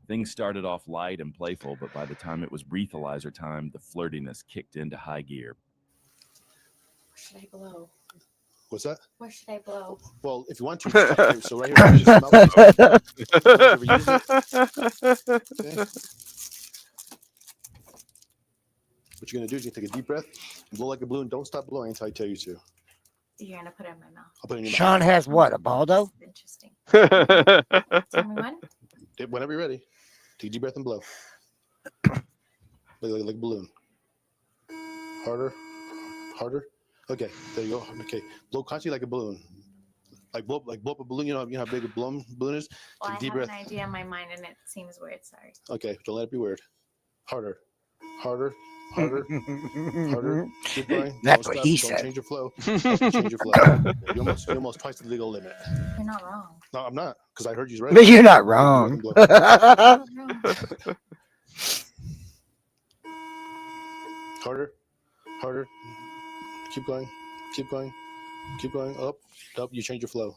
Speaker 15: Things started off light and playful, but by the time it was breathalyzer time, the flirtiness kicked into high gear.
Speaker 17: Where should I blow?
Speaker 18: What's that?
Speaker 17: Where should I blow?
Speaker 18: Well, if you want to, just try here. So right here, just smell it. Okay. What you're gonna do is you're gonna take a deep breath, blow like a balloon. Don't stop blowing until I tell you to.
Speaker 17: You're gonna put it in my mouth.
Speaker 18: I'll put it in your
Speaker 3: Sean
Speaker 18: mouth.
Speaker 3: has what? A baldo?
Speaker 17: Interesting. Tell me when.
Speaker 18: Whenever you're ready, take a deep breath and blow. Like a balloon. Harder, harder. Okay, there you go. Okay, blow constantly like a balloon. Like blow up a balloon. You know how big a balloon is.
Speaker 17: Well,
Speaker 18: Take
Speaker 17: I
Speaker 18: a deep
Speaker 17: have
Speaker 18: breath.
Speaker 17: an idea in my mind, and it seems weird. Sorry.
Speaker 18: Okay, don't let it be weird. Harder, harder, harder, harder. Keep going.
Speaker 3: That's
Speaker 18: Don't
Speaker 3: what
Speaker 18: stop.
Speaker 3: he
Speaker 18: Don't
Speaker 3: said.
Speaker 18: change your flow. Don't change your flow. You're almost twice the legal limit.
Speaker 17: You're not wrong.
Speaker 18: No, I'm not, because I heard you right.
Speaker 3: But you're not wrong.
Speaker 18: Harder, harder. Keep going. Keep going. Keep going. Up, up. You change your flow.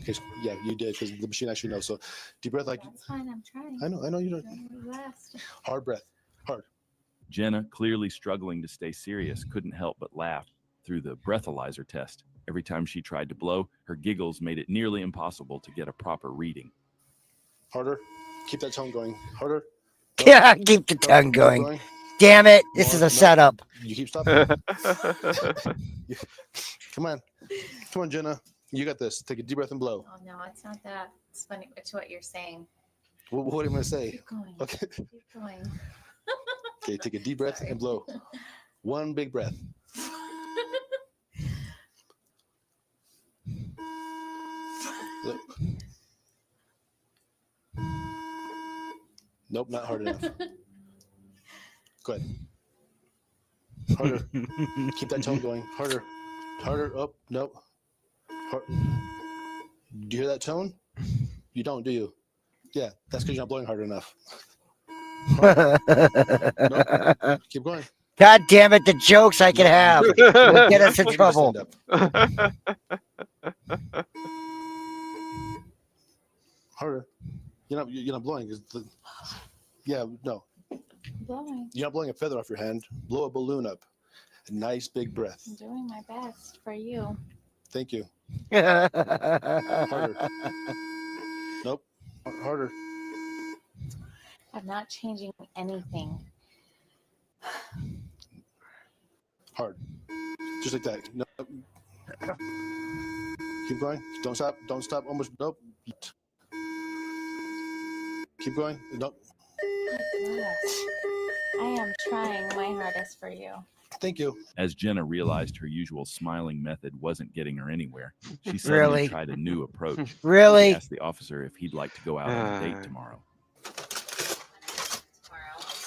Speaker 18: Okay, yeah, you did, because the machine actually knows. So deep breath, like
Speaker 17: That's fine. I'm trying.
Speaker 18: I know you don't.
Speaker 17: You asked.
Speaker 18: Hard breath. Hard.
Speaker 15: Jenna, clearly struggling to stay serious, couldn't help but laugh through the breathalyzer test. Every time she tried to blow, her giggles made it nearly impossible to get a proper reading.
Speaker 18: Harder. Keep that tone going. Harder.
Speaker 3: Yeah, keep the tongue going. Damn it. This is a setup.
Speaker 18: You keep stopping. Come on. Come on, Jenna. You got this. Take a deep breath and blow.
Speaker 17: Oh no, it's not that. It's funny. It's what you're saying.
Speaker 18: What am I going to say?
Speaker 17: Keep going.
Speaker 18: Okay.
Speaker 17: Keep going.
Speaker 18: Okay, take a deep breath and blow. One big breath. Look. Nope, not hard enough. Go ahead. Harder. Keep that tone going. Harder. Harder. Up. Nope. Do you hear that tone? You don't, do you? Yeah, that's because you're not blowing hard enough. Nope. Keep going.
Speaker 3: God damn it, the jokes I can have will get us in trouble.
Speaker 18: Harder. You're not blowing. Yeah, no.
Speaker 17: Blowing.
Speaker 18: You're not blowing a feather off your hand. Blow a balloon up. A nice big breath.
Speaker 17: I'm doing my best for you.
Speaker 18: Thank you. Harder. Nope. Harder.
Speaker 17: I'm not changing anything.
Speaker 18: Hard. Just like that. Nope. Keep going. Don't stop. Don't stop. Almost. Nope. Keep going. Nope.
Speaker 17: I am trying my hardest for you.
Speaker 18: Thank you.
Speaker 15: As Jenna realized her usual smiling method wasn't getting her anywhere, she suddenly
Speaker 3: Really?
Speaker 15: tried a new approach.
Speaker 3: Really?
Speaker 15: She asked the officer if he'd like to go out on a date tomorrow.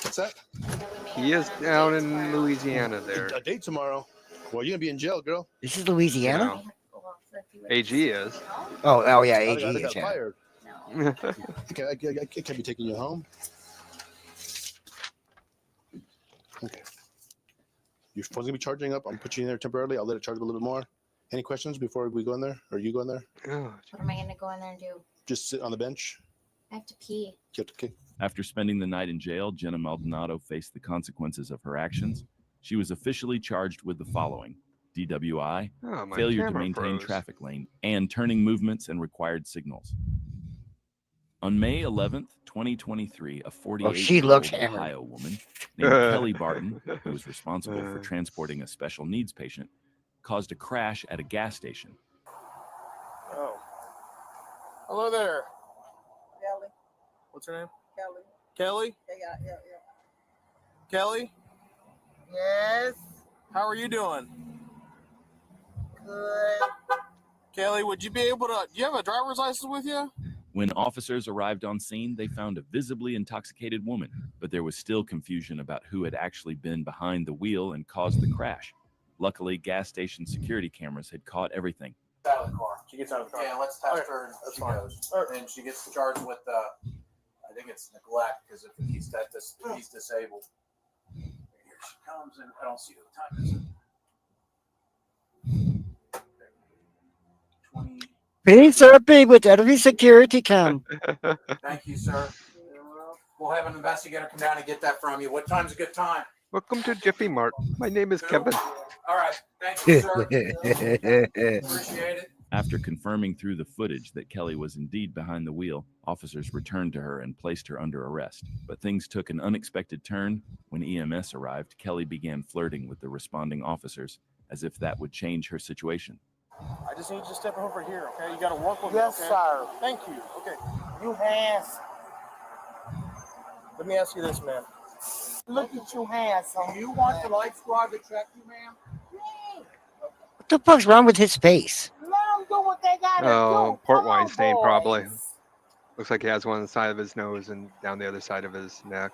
Speaker 18: What's that?
Speaker 4: He is down in Louisiana there.
Speaker 18: A date tomorrow. Well, you're gonna be in jail, girl.
Speaker 3: This is Louisiana?
Speaker 4: AG is.
Speaker 3: Oh yeah,
Speaker 18: I
Speaker 3: AG
Speaker 18: got
Speaker 3: is. Yeah.
Speaker 18: fired. I can't be taking you home. Okay. You're supposed to be charging up. I'm putting you in there temporarily. I'll let it charge a little bit more. Any questions before we go in there? Or you go in there?
Speaker 17: What am I going to go in there and do?
Speaker 18: Just sit on the bench.
Speaker 17: I have to pee.
Speaker 18: Okay.
Speaker 15: After spending the night in jail, Jenna Maldonado faced the consequences of her actions. She was officially charged with the following: DWI,
Speaker 4: Oh, my
Speaker 15: failure to
Speaker 4: camera
Speaker 15: maintain
Speaker 4: froze.
Speaker 15: traffic lane, and turning movements and required signals. On May 11th, 2023, a 48-year-old
Speaker 3: she looks hammered.
Speaker 15: Ohio woman named Kelly Barton, who was responsible for transporting a special needs patient, caused a crash at a gas station.
Speaker 19: Oh. Hello there.
Speaker 14: Kelly.
Speaker 19: What's her name?
Speaker 14: Kelly.
Speaker 19: Kelly?
Speaker 14: Yeah.
Speaker 19: Kelly?
Speaker 14: Yes.
Speaker 19: How are you doing?
Speaker 14: Good.
Speaker 19: Kelly, would you be able to, do you have a driver's license with you?
Speaker 15: When officers arrived on scene, they found a visibly intoxicated woman, but there was still confusion about who had actually been behind the wheel and caused the crash. Luckily, gas station security cameras had caught everything.
Speaker 19: Out of the car. She gets out of the car.
Speaker 14: Yeah, let's test her and
Speaker 19: That's
Speaker 14: she
Speaker 19: fine.
Speaker 14: goes. And she gets charged with
Speaker 12: I think it's neglect because if he's disabled. Here she comes, and I don't see what time is it. 20.
Speaker 3: Please, sir, be with every security cam.
Speaker 12: Thank you, sir. We'll have an investigator come down and get that from you. What time's a good time?
Speaker 4: Welcome to Jiffy Mart. My name is Kevin.
Speaker 12: All right. Thank you, sir. Appreciate it.
Speaker 15: After confirming through the footage that Kelly was indeed behind the wheel, officers returned to her and placed her under arrest. But things took an unexpected turn. When EMS arrived, Kelly began flirting with the responding officers as if that would change her situation.
Speaker 19: I just need you to step over here, okay? You got to work with
Speaker 14: Yes,
Speaker 19: me, okay?
Speaker 14: sir.
Speaker 19: Thank you. Okay.
Speaker 14: You handsome.
Speaker 19: Let me ask you this, man.
Speaker 14: Look at you handsome.
Speaker 12: You want the life squad to check you, ma'am?
Speaker 3: What the fuck's wrong with his face?
Speaker 14: Let them do what they gotta
Speaker 4: Oh,
Speaker 14: do.
Speaker 4: port
Speaker 14: Come
Speaker 4: wine
Speaker 14: on,
Speaker 4: stain,
Speaker 14: boys.
Speaker 4: probably. Looks like he has one on the side of his nose and down the other side of his neck.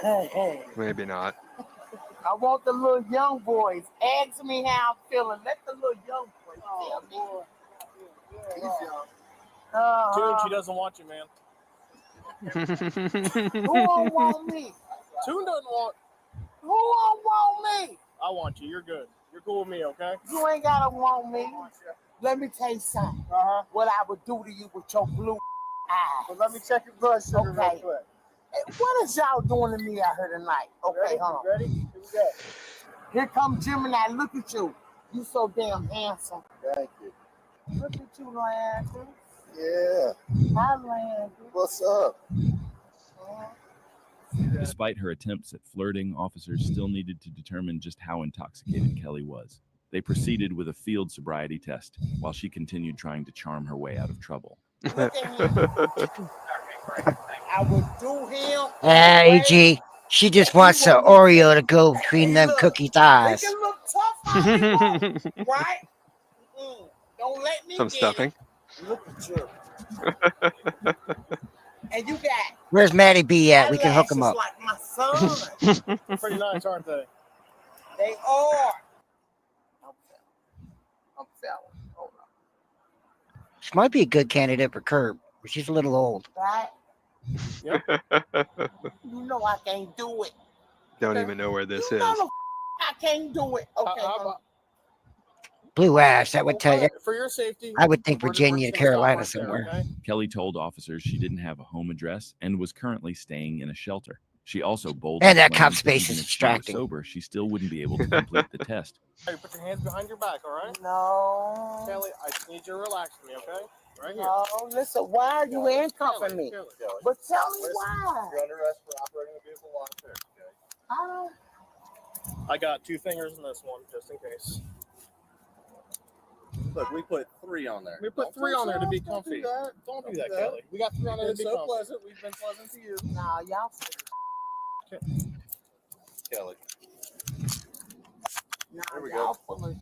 Speaker 14: Hey.
Speaker 4: Maybe not.
Speaker 14: I want the little young boys. Ask me how I'm feeling. Let the little young boys tell me.
Speaker 19: He's young. Tune, she doesn't want you, man.
Speaker 14: Who don't want me?
Speaker 19: Tune doesn't want.
Speaker 14: Who don't want me?
Speaker 19: I want you. You're good. You're cool with me, okay?
Speaker 14: You ain't gotta want me. Let me tell you something. What I would do to you with your blue eyes.
Speaker 19: But let me check your blood sugar real
Speaker 14: Okay.
Speaker 19: quick.
Speaker 14: Hey, what is y'all doing to me out here tonight? Okay,
Speaker 19: Ready?
Speaker 14: hold on.
Speaker 19: Ready? Here we go.
Speaker 14: Here comes Gemini. Look at you. You so damn handsome.
Speaker 19: Thank you.
Speaker 14: Look at you, Landon.
Speaker 19: Yeah.
Speaker 14: Hi, Landon.
Speaker 19: What's up?
Speaker 15: Despite her attempts at flirting, officers still needed to determine just how intoxicated Kelly was. They proceeded with a field sobriety test while she continued trying to charm her way out of trouble.
Speaker 14: Look at him. I would do him.
Speaker 3: AG, she just wants the Oreo to go between them cookie thighs.
Speaker 14: He can look tough on me, right? Don't let me
Speaker 4: Some
Speaker 14: get
Speaker 4: stuffing.
Speaker 14: it. Look at you. And you got
Speaker 3: Where's Maddie B at? We can hook him up.
Speaker 14: like my son.
Speaker 19: Pretty nice, aren't they?
Speaker 14: They are. I'm felling. Hold on.
Speaker 3: She might be a good candidate for Curb, but she's a little old.
Speaker 14: Right?
Speaker 19: Yep.
Speaker 14: You know I can't do it.
Speaker 4: Don't even know where this
Speaker 14: You
Speaker 4: is.
Speaker 14: know I can't do it. Okay.
Speaker 3: Blue ash, that would tell you.
Speaker 19: For your safety,
Speaker 3: I would think
Speaker 19: we're
Speaker 3: Virginia,
Speaker 19: just gonna stop
Speaker 3: Carolina
Speaker 19: right there,
Speaker 3: somewhere.
Speaker 19: okay?
Speaker 15: Kelly told officers she didn't have a home address and was currently staying in a shelter. She also boldly
Speaker 3: And that
Speaker 15: claimed
Speaker 3: cop space
Speaker 15: even
Speaker 3: is
Speaker 15: if she were
Speaker 3: distracting.
Speaker 15: sober, she still wouldn't be able to complete the test.
Speaker 19: Hey, put your hands behind your back, all right?
Speaker 14: No.
Speaker 19: Kelly, I just need you to relax me, okay? Right here.
Speaker 14: No, listen, why are you handcuffing me?
Speaker 19: Kelly.
Speaker 14: But tell me why.
Speaker 19: You're under arrest for operating a vehicle while impaired, okay?
Speaker 14: I don't.
Speaker 19: I got 2 fingers in this one, just in case.
Speaker 12: Look, we put 3 on there.
Speaker 19: We put 3 on there to be comfy. Don't do that, Kelly. We got 3 on there to be
Speaker 12: so
Speaker 19: comfy.
Speaker 12: pleasant. We've been pleasant to you.
Speaker 14: Nah, y'all.
Speaker 12: Kelly.
Speaker 14: Nah,
Speaker 12: There we
Speaker 14: y'all
Speaker 12: go.
Speaker 14: full of.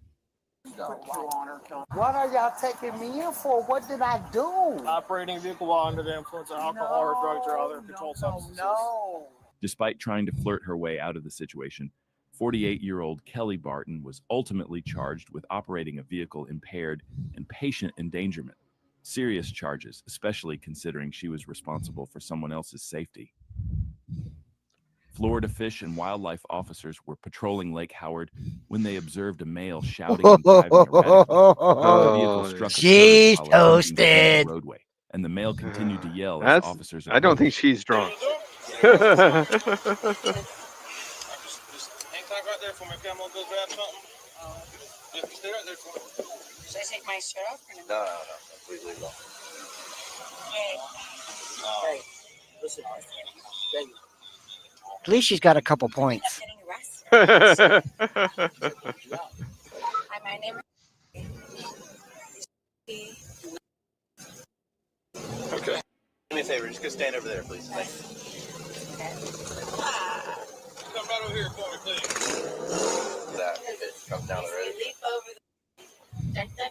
Speaker 14: What are y'all taking me in for? What did I do?
Speaker 19: Operating a vehicle while under the influence of alcohol or drugs or other controlled substances.
Speaker 14: No.
Speaker 15: Despite trying to flirt her way out of the situation, 48-year-old Kelly Barton was ultimately charged with operating a vehicle impaired and patient endangerment. Serious charges, especially considering she was responsible for someone else's safety. Florida Fish and Wildlife officers were patrolling Lake Howard when they observed a male shouting and driving erratically. The vehicle struck a
Speaker 3: She's
Speaker 15: curb while attempting to enter
Speaker 3: toasted.
Speaker 15: the roadway, and the male continued to yell as
Speaker 4: That's.
Speaker 15: officers
Speaker 4: I don't think
Speaker 15: approached.
Speaker 4: she's drunk.
Speaker 19: Hang tight right there for me, okay? I'm gonna go grab something. Just stay right there for me.
Speaker 16: Should I take my shirt off or
Speaker 12: No. Please leave it on.
Speaker 14: Hey, listen. Thank you.
Speaker 3: At least she's got a couple points.
Speaker 16: Hi, my name is.
Speaker 12: Okay. Do me a favor. Just go stand over there, please. Thank you.
Speaker 19: Come right over here for me, please.
Speaker 12: That if it comes down the road.
Speaker 16: Leap over the.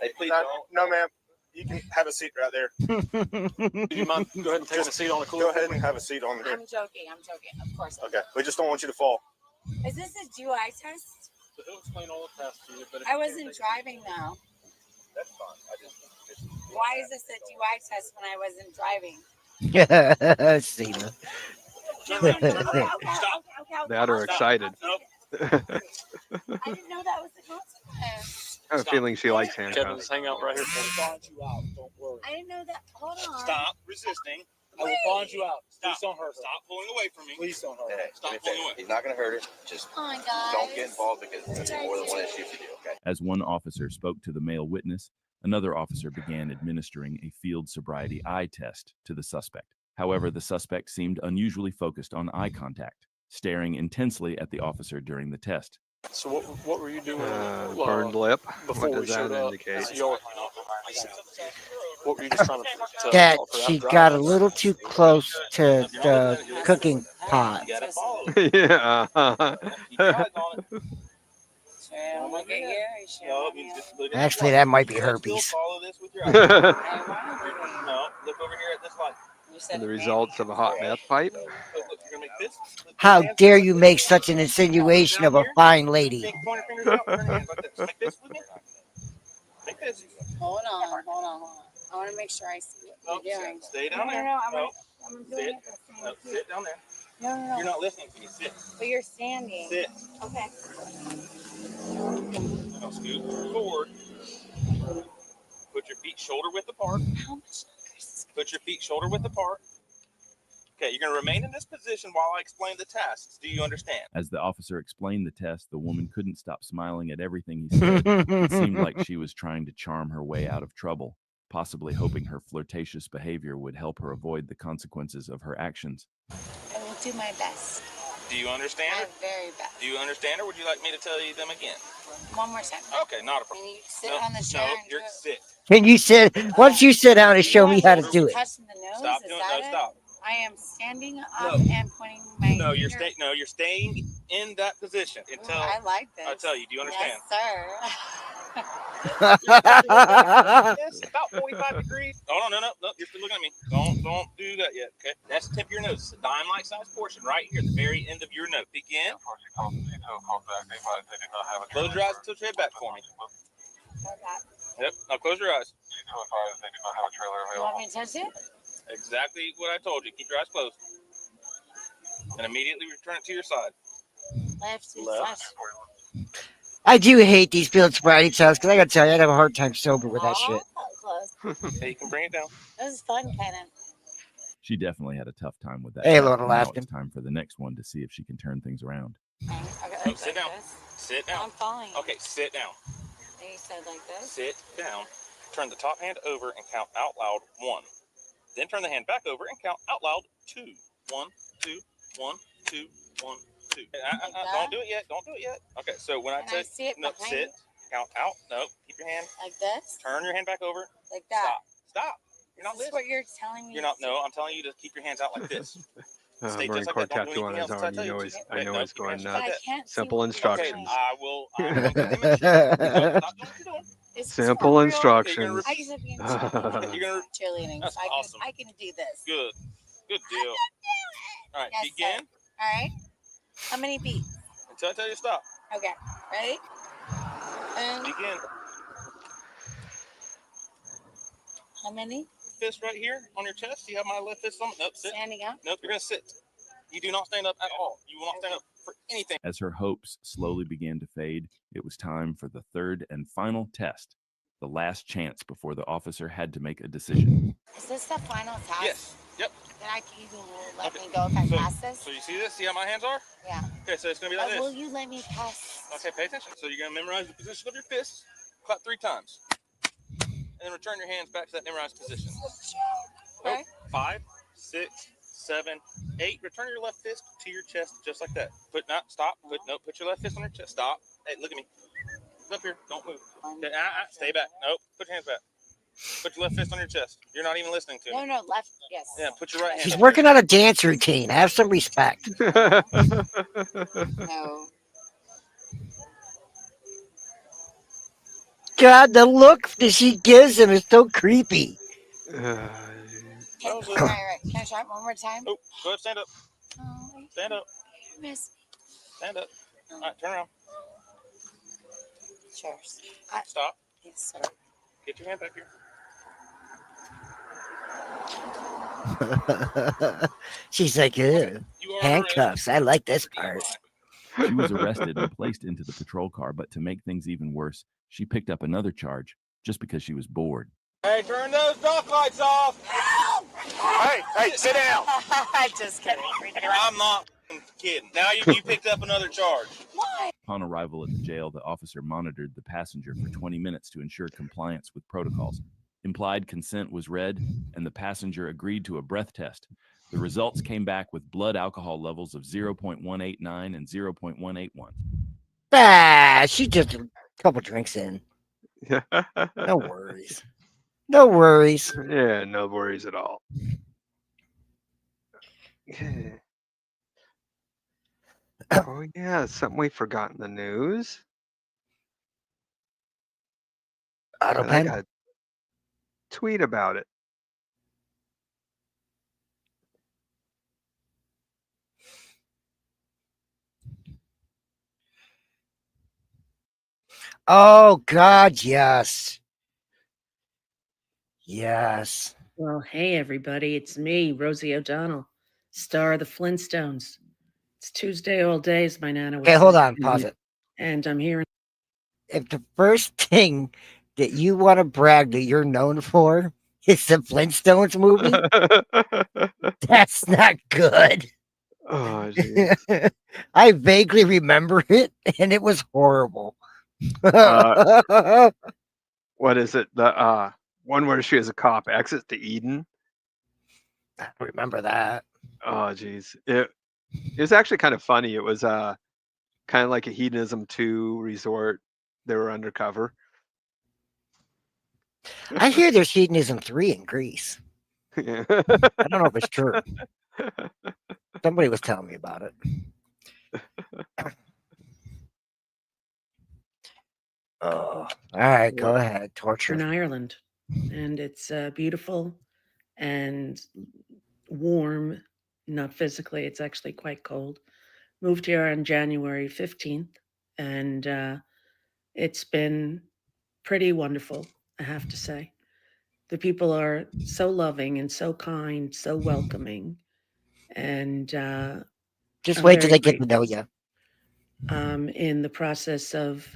Speaker 12: Hey, please don't.
Speaker 19: No, ma'am. You can have a seat right there. Do you mind? Go ahead and take a seat on the cooler. Go ahead and have a seat on here.
Speaker 16: I'm joking. Of course.
Speaker 19: Okay. We just don't want you to fall.
Speaker 16: Is this a DUI test?
Speaker 19: So he'll explain all the tests to you. But
Speaker 16: I wasn't driving though.
Speaker 12: That's fine. I just
Speaker 16: Why is this a DUI test when I wasn't driving?
Speaker 3: Cena.
Speaker 4: That are excited.
Speaker 16: I didn't know that was the consequence.
Speaker 4: I have a feeling she likes
Speaker 19: Kevin,
Speaker 4: handcuffs.
Speaker 19: just hang out right here.
Speaker 14: Bond you out. Don't worry.
Speaker 16: I didn't know that. Hold on.
Speaker 19: Stop resisting.
Speaker 14: I will bond you out. Please
Speaker 19: Stop.
Speaker 14: don't hurt her.
Speaker 19: Stop pulling away from me.
Speaker 14: Please don't hurt her.
Speaker 19: Stop pulling away.
Speaker 20: He's not going to hurt her. Just
Speaker 16: Come on, guys.
Speaker 20: don't get involved because there's more than one issue to do, okay?
Speaker 15: As one officer spoke to the male witness, another officer began administering a field sobriety eye test to the suspect. However, the suspect seemed unusually focused on eye contact, staring intensely at the officer during the test.
Speaker 19: So what were you doing?
Speaker 4: Burned lip.
Speaker 19: Before
Speaker 4: What
Speaker 19: we
Speaker 4: does that
Speaker 19: showed up?
Speaker 4: indicate?
Speaker 19: What were you just trying to
Speaker 3: That
Speaker 19: offer
Speaker 3: she
Speaker 19: after
Speaker 3: got a
Speaker 19: hours?
Speaker 3: little too close to the cooking pot.
Speaker 4: Yeah.
Speaker 3: Actually, that might be herpes.
Speaker 4: And the results of a hot meth pipe.
Speaker 3: How dare you make such an insinuation of a fine lady?
Speaker 16: Hold on. I want to make sure I see what you're doing.
Speaker 19: Stay down there.
Speaker 16: No, I'm
Speaker 19: Sit.
Speaker 16: doing it the same.
Speaker 19: No, sit down there.
Speaker 16: No.
Speaker 19: You're not listening to me. Sit.
Speaker 16: But you're standing.
Speaker 19: Sit.
Speaker 16: Okay.
Speaker 19: Now scoot forward. Put your feet shoulder width apart.
Speaker 16: How much longer is this?
Speaker 19: Put your feet shoulder width apart. Okay, you're going to remain in this position while I explain the tasks. Do you understand?
Speaker 15: As the officer explained the test, the woman couldn't stop smiling at everything he said. It seemed like she was trying to charm her way out of trouble, possibly hoping her flirtatious behavior would help her avoid the consequences of her actions.
Speaker 16: I will do my best.
Speaker 19: Do you understand?
Speaker 16: My very best.
Speaker 19: Do you understand, or would you like me to tell you them again?
Speaker 16: One more time.
Speaker 19: Okay, not a problem.
Speaker 16: Can you sit on the chair and do
Speaker 19: you're
Speaker 16: it?
Speaker 19: sit.
Speaker 3: Can you sit? Once you sit down and show me how to do it.
Speaker 16: Touching the nose?
Speaker 19: Stop
Speaker 16: Is
Speaker 19: doing
Speaker 16: that
Speaker 19: no,
Speaker 16: it?
Speaker 19: stop.
Speaker 16: I am standing up and pointing my
Speaker 19: No, you're
Speaker 16: finger.
Speaker 19: you're staying in that position until
Speaker 16: I like this.
Speaker 19: I tell you. Do you understand?
Speaker 16: Yes,
Speaker 19: Yes, about 45 degrees. Hold on, no, you're still looking at me. Don't do that yet. Okay, that's the tip of your nose. It's a dime-like size portion right here at the very end of your nose. Begin. Close your eyes and tilt your head back for me. Yep. Now close your eyes.
Speaker 16: You want me to touch it?
Speaker 19: Exactly what I told you. Keep your eyes closed. And immediately return it to your side.
Speaker 16: Left.
Speaker 19: Left.
Speaker 3: I do hate these field sobriety tests because I gotta tell you, I'd have a hard time sober with that shit.
Speaker 16: Close.
Speaker 19: Hey, you can bring it down.
Speaker 16: This is fun, kind of.
Speaker 15: She definitely had a tough time with that.
Speaker 3: Hey,
Speaker 15: test.
Speaker 3: Lord
Speaker 15: Now
Speaker 3: Alaskan.
Speaker 15: it's time for the next one to see if she can turn things around.
Speaker 16: Okay,
Speaker 19: Oh, sit down. Sit down.
Speaker 16: I'm following.
Speaker 19: Okay, sit down.
Speaker 16: You said like this.
Speaker 19: Sit down. Turn the top hand over and count out loud 1. Then turn the hand back over and count out loud 2. 1, 2, 1, 2, 1, 2. Don't do it yet. Don't do it yet. Okay, so when I
Speaker 16: Can
Speaker 19: say
Speaker 16: I see it
Speaker 19: no,
Speaker 16: behind
Speaker 19: sit,
Speaker 16: me?
Speaker 19: count out. No, keep your hand.
Speaker 16: Like this?
Speaker 19: Turn your hand back over.
Speaker 16: Like that?
Speaker 19: Stop. You're not
Speaker 16: Is this
Speaker 19: listening.
Speaker 16: what you're telling me?
Speaker 19: You're not. No, I'm telling you to keep your hands out like this. Stay
Speaker 4: Marine
Speaker 19: just
Speaker 4: Corps
Speaker 19: like that. Don't do
Speaker 4: tattoo on
Speaker 19: anything
Speaker 4: his
Speaker 19: else until I
Speaker 4: arm.
Speaker 19: tell
Speaker 4: You
Speaker 19: you
Speaker 4: know
Speaker 19: to.
Speaker 4: he's,
Speaker 19: Okay,
Speaker 4: I know
Speaker 19: no,
Speaker 4: he's
Speaker 19: keep your
Speaker 4: going
Speaker 19: hands like
Speaker 16: I
Speaker 19: that.
Speaker 16: can't see
Speaker 4: simple
Speaker 16: what you're
Speaker 4: instructions.
Speaker 16: doing.
Speaker 19: I will stop doing what you're doing.
Speaker 16: Is this
Speaker 4: Simple
Speaker 16: for real?
Speaker 4: instructions.
Speaker 16: I used to be in cheerleading.
Speaker 19: You're gonna.
Speaker 16: Cheerleading.
Speaker 19: That's
Speaker 16: So
Speaker 19: awesome.
Speaker 16: I can do this.
Speaker 19: Good. Good
Speaker 16: I'm
Speaker 19: deal.
Speaker 16: gonna do it.
Speaker 19: All right,
Speaker 16: Yes,
Speaker 19: begin
Speaker 16: sir. All right. How many beats?
Speaker 19: until I tell you to stop.
Speaker 16: Okay. Ready? And
Speaker 19: Begin.
Speaker 16: how many?
Speaker 19: Fist right here on your chest. You have my left fist on. Nope. Sit.
Speaker 16: Standing up.
Speaker 19: Nope. You're gonna sit. You do not stand up at all. You will not stand up for anything.
Speaker 15: As her hopes slowly began to fade, it was time for the third and final test, the last chance before the officer had to make a decision.
Speaker 16: Is this the final test?
Speaker 19: Yes. Yep.
Speaker 16: Then you will let me go if I pass this?
Speaker 19: So you see this? See how my hands are?
Speaker 16: Yeah.
Speaker 19: Okay, so it's gonna be like this.
Speaker 16: Will you let me pass?
Speaker 19: Okay, pay attention. So you're gonna memorize the position of your fists, clap 3 times, and then return your hands back to that memorized position.
Speaker 16: Okay.
Speaker 19: 5, 6, 7, 8. Return your left fist to your chest, just like that. Stop. Put your left fist on your chest. Stop. Hey, look at me. Up here. Don't move. Okay, stay back. Nope. Put your hands back. Put your left fist on your chest. You're not even listening to me.
Speaker 16: No, left. Yes.
Speaker 19: Yeah, put your right hand.
Speaker 3: She's
Speaker 19: up
Speaker 3: working on a dance routine. Have some respect.
Speaker 16: No.
Speaker 3: God, the look that she gives him is so creepy.
Speaker 16: Right. Can I try it one more time?
Speaker 19: Oh, go ahead, stand up.
Speaker 16: Oh,
Speaker 19: Stand up.
Speaker 16: you miss me.
Speaker 19: Stand up. All right, turn around.
Speaker 16: Cheers.
Speaker 19: Stop.
Speaker 16: Yes, sir.
Speaker 19: Get your hand back here.
Speaker 3: She's like, ew, handcuffs. I like this part.
Speaker 15: She was arrested and placed into the patrol car, but to make things even worse, she picked up another charge just because she was bored.
Speaker 19: Hey, turn those dock lights off. Hey, sit down.
Speaker 16: Just kidding.
Speaker 19: I'm not kidding. Now you picked up another charge.
Speaker 15: Upon arrival at the jail, the officer monitored the passenger for 20 minutes to ensure compliance with protocols. Implied consent was read, and the passenger agreed to a breath test. The results came back with blood alcohol levels of 0.189 and 0.181.
Speaker 3: Ah, she just a couple drinks in. No worries. No worries.
Speaker 4: Yeah, no worries at all. Oh yeah, something we forgot in the news.
Speaker 3: Auto
Speaker 4: And I
Speaker 3: pen?
Speaker 4: got a tweet about it.
Speaker 3: Oh God, yes. Yes.
Speaker 21: Well, hey, everybody. It's me, Rosie O'Donnell, star of the Flintstones. It's Tuesday all day, as my nana would
Speaker 3: Okay, hold
Speaker 21: say.
Speaker 3: on, pause it.
Speaker 21: And I'm here.
Speaker 3: If the first thing that you want to brag that you're known for is the Flintstones movie, that's not good.
Speaker 4: Oh, geez.
Speaker 3: I vaguely remember it, and it was horrible.
Speaker 4: What is it? The one where she as a cop exits to Eden.
Speaker 3: I remember that.
Speaker 4: Oh, geez. It was actually kind of funny. It was kind of like a Hedonism 2 resort. They were undercover.
Speaker 3: I hear there's Hedonism 3 in Greece.
Speaker 4: Yeah.
Speaker 3: I don't know if it's true. Somebody was telling me about it. Oh, all right, go ahead. Torture.
Speaker 21: In Ireland, and it's beautiful and warm. Not physically, it's actually quite cold. Moved here on January 15th, and it's been pretty wonderful, I have to say. The people are so loving and so kind, so welcoming, and
Speaker 3: Just
Speaker 21: I'm
Speaker 3: wait till
Speaker 21: very
Speaker 3: they get to know you.
Speaker 21: I'm in the process of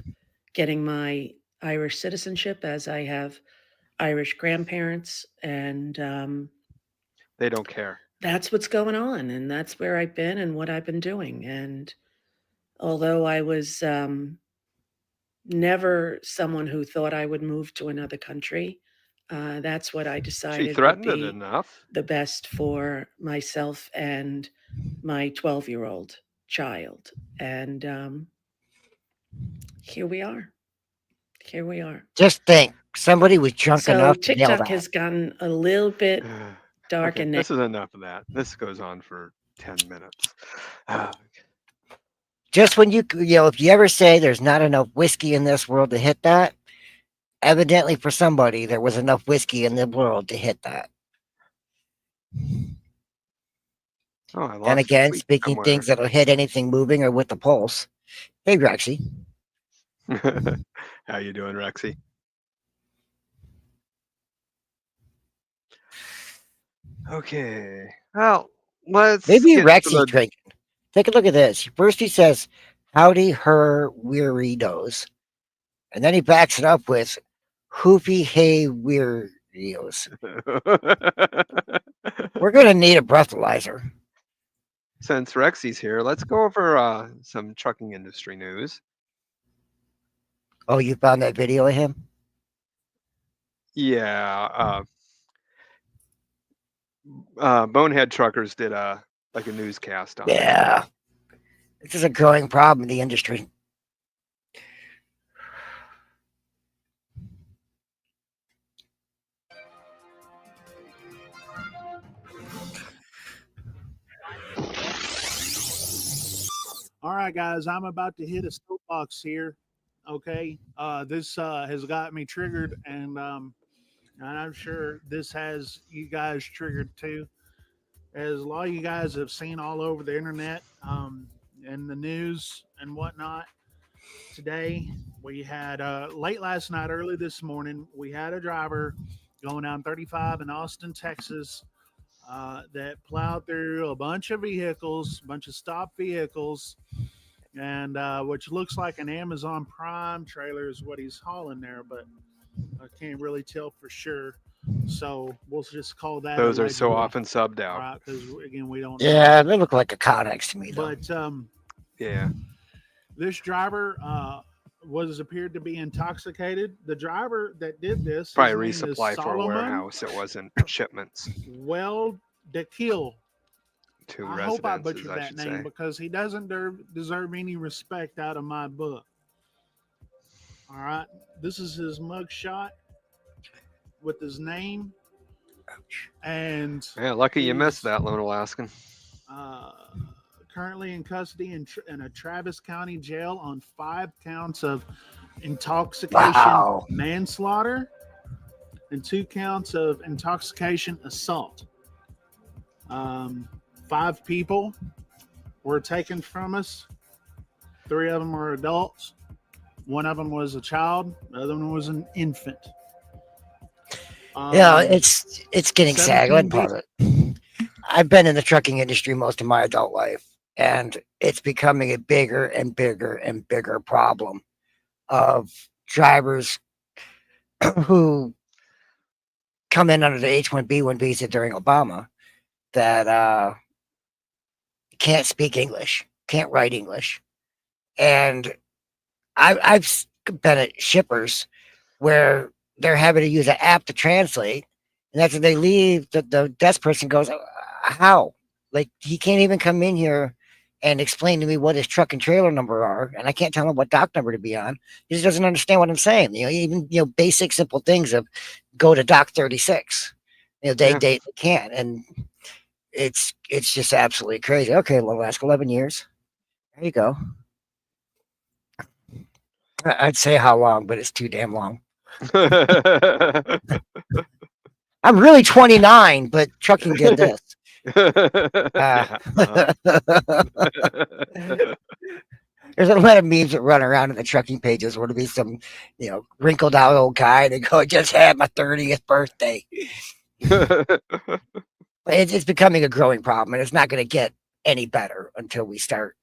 Speaker 21: getting my Irish citizenship, as I have Irish grandparents, and
Speaker 4: They don't care.
Speaker 21: that's what's going on, and that's where I've been and what I've been doing. And although I was never someone who thought I would move to another country, that's what I
Speaker 4: She
Speaker 21: decided would
Speaker 4: threatened it
Speaker 21: be
Speaker 4: enough.
Speaker 21: the best for myself and my 12-year-old child. And here we are. Here we are.
Speaker 3: Just think, somebody was drunk
Speaker 21: So
Speaker 3: enough to nail
Speaker 21: TikTok
Speaker 3: that.
Speaker 21: has gotten a little bit dark
Speaker 4: Okay,
Speaker 21: and
Speaker 4: this is enough of that. This goes on for 10 minutes.
Speaker 3: Just when if you ever say there's not enough whiskey in this world to hit that, evidently for somebody there was enough whiskey in the world to hit that.
Speaker 4: Oh, I
Speaker 3: Then
Speaker 4: lost the
Speaker 3: again,
Speaker 4: tweet
Speaker 3: speaking
Speaker 4: somewhere.
Speaker 3: things that'll hit anything moving or with the pulse. Hey, Rexy.
Speaker 4: How you doing, Rexy? Okay. Well, let's
Speaker 3: Maybe
Speaker 4: get to
Speaker 3: Rexy's
Speaker 4: the
Speaker 3: drinking. Take a look at this. First he says, howdy her weirdos. And then he backs it up with hoopy hey weirdos. We're going to need a breathalyzer.
Speaker 4: Since Rexy's here, let's go over some trucking industry news.
Speaker 3: Oh, you found that video of him?
Speaker 4: Yeah. Bonehead Truckers did a newscast on it.
Speaker 3: Yeah. This is a growing problem in the industry.
Speaker 22: All right, guys, I'm about to hit a soapbox here. Okay, this has got me triggered, and I'm sure this has you guys triggered too. As a lot of you guys have seen all over the internet, and the news and whatnot. Today, we had late last night, early this morning, we had a driver going down 35 in Austin, Texas, that plowed through a bunch of vehicles, a bunch of stopped vehicles, and which looks like an Amazon Prime trailer is what he's hauling there, but I can't really tell for sure. So we'll just call that.
Speaker 4: Those are so
Speaker 22: allegedly,
Speaker 4: often subbed out.
Speaker 22: right? Because again, we don't know.
Speaker 3: Yeah, they look like a Connex to me, though.
Speaker 22: But
Speaker 4: Yeah.
Speaker 22: this driver appeared to be intoxicated. The driver that did this,
Speaker 4: Probably
Speaker 22: his name is
Speaker 4: resupply for a
Speaker 22: Solomon
Speaker 4: warehouse. It wasn't shipments
Speaker 22: Well Dekill.
Speaker 4: to
Speaker 22: I hope I
Speaker 4: residences,
Speaker 22: butchered
Speaker 4: I
Speaker 22: that
Speaker 4: should
Speaker 22: name
Speaker 4: say.
Speaker 22: because he doesn't deserve any respect out of my book. All right, this is his mug shot with his name. And
Speaker 4: Yeah, lucky you
Speaker 22: he's,
Speaker 4: missed that, Lone Alaskan.
Speaker 22: Currently in custody in a Travis County jail on 5 counts of intoxication manslaughter and 2 counts of intoxication assault. 5 people were taken from us. 3 of them were adults. 1 of them was a child. The other one was an infant.
Speaker 3: Yeah, it's getting sad. Go ahead and
Speaker 22: 17
Speaker 3: pause it. I've been in the trucking industry most of my adult life, and it's becoming a bigger and bigger and bigger problem of drivers who come in under the H-1B1 visa during Obama that can't speak English, can't write English. And I've been at shippers where they're having to use an app to translate, and after they leave, the desk person goes, how? Like, he can't even come in here and explain to me what his truck and trailer number are, and I can't tell him what dock number to be on. He just doesn't understand what I'm saying. Even basic simple things of go to dock 36. They can't, and it's just absolutely crazy. Okay, well, last 11 years. There you go. I'd say how long, but it's too damn long. I'm really 29, but trucking did this. There's a lot of memes that run around in the trucking pages where there'll be some, wrinkled out old guy and they go, I just had my 30th birthday. It's becoming a growing problem, and it's not going to get any better until we start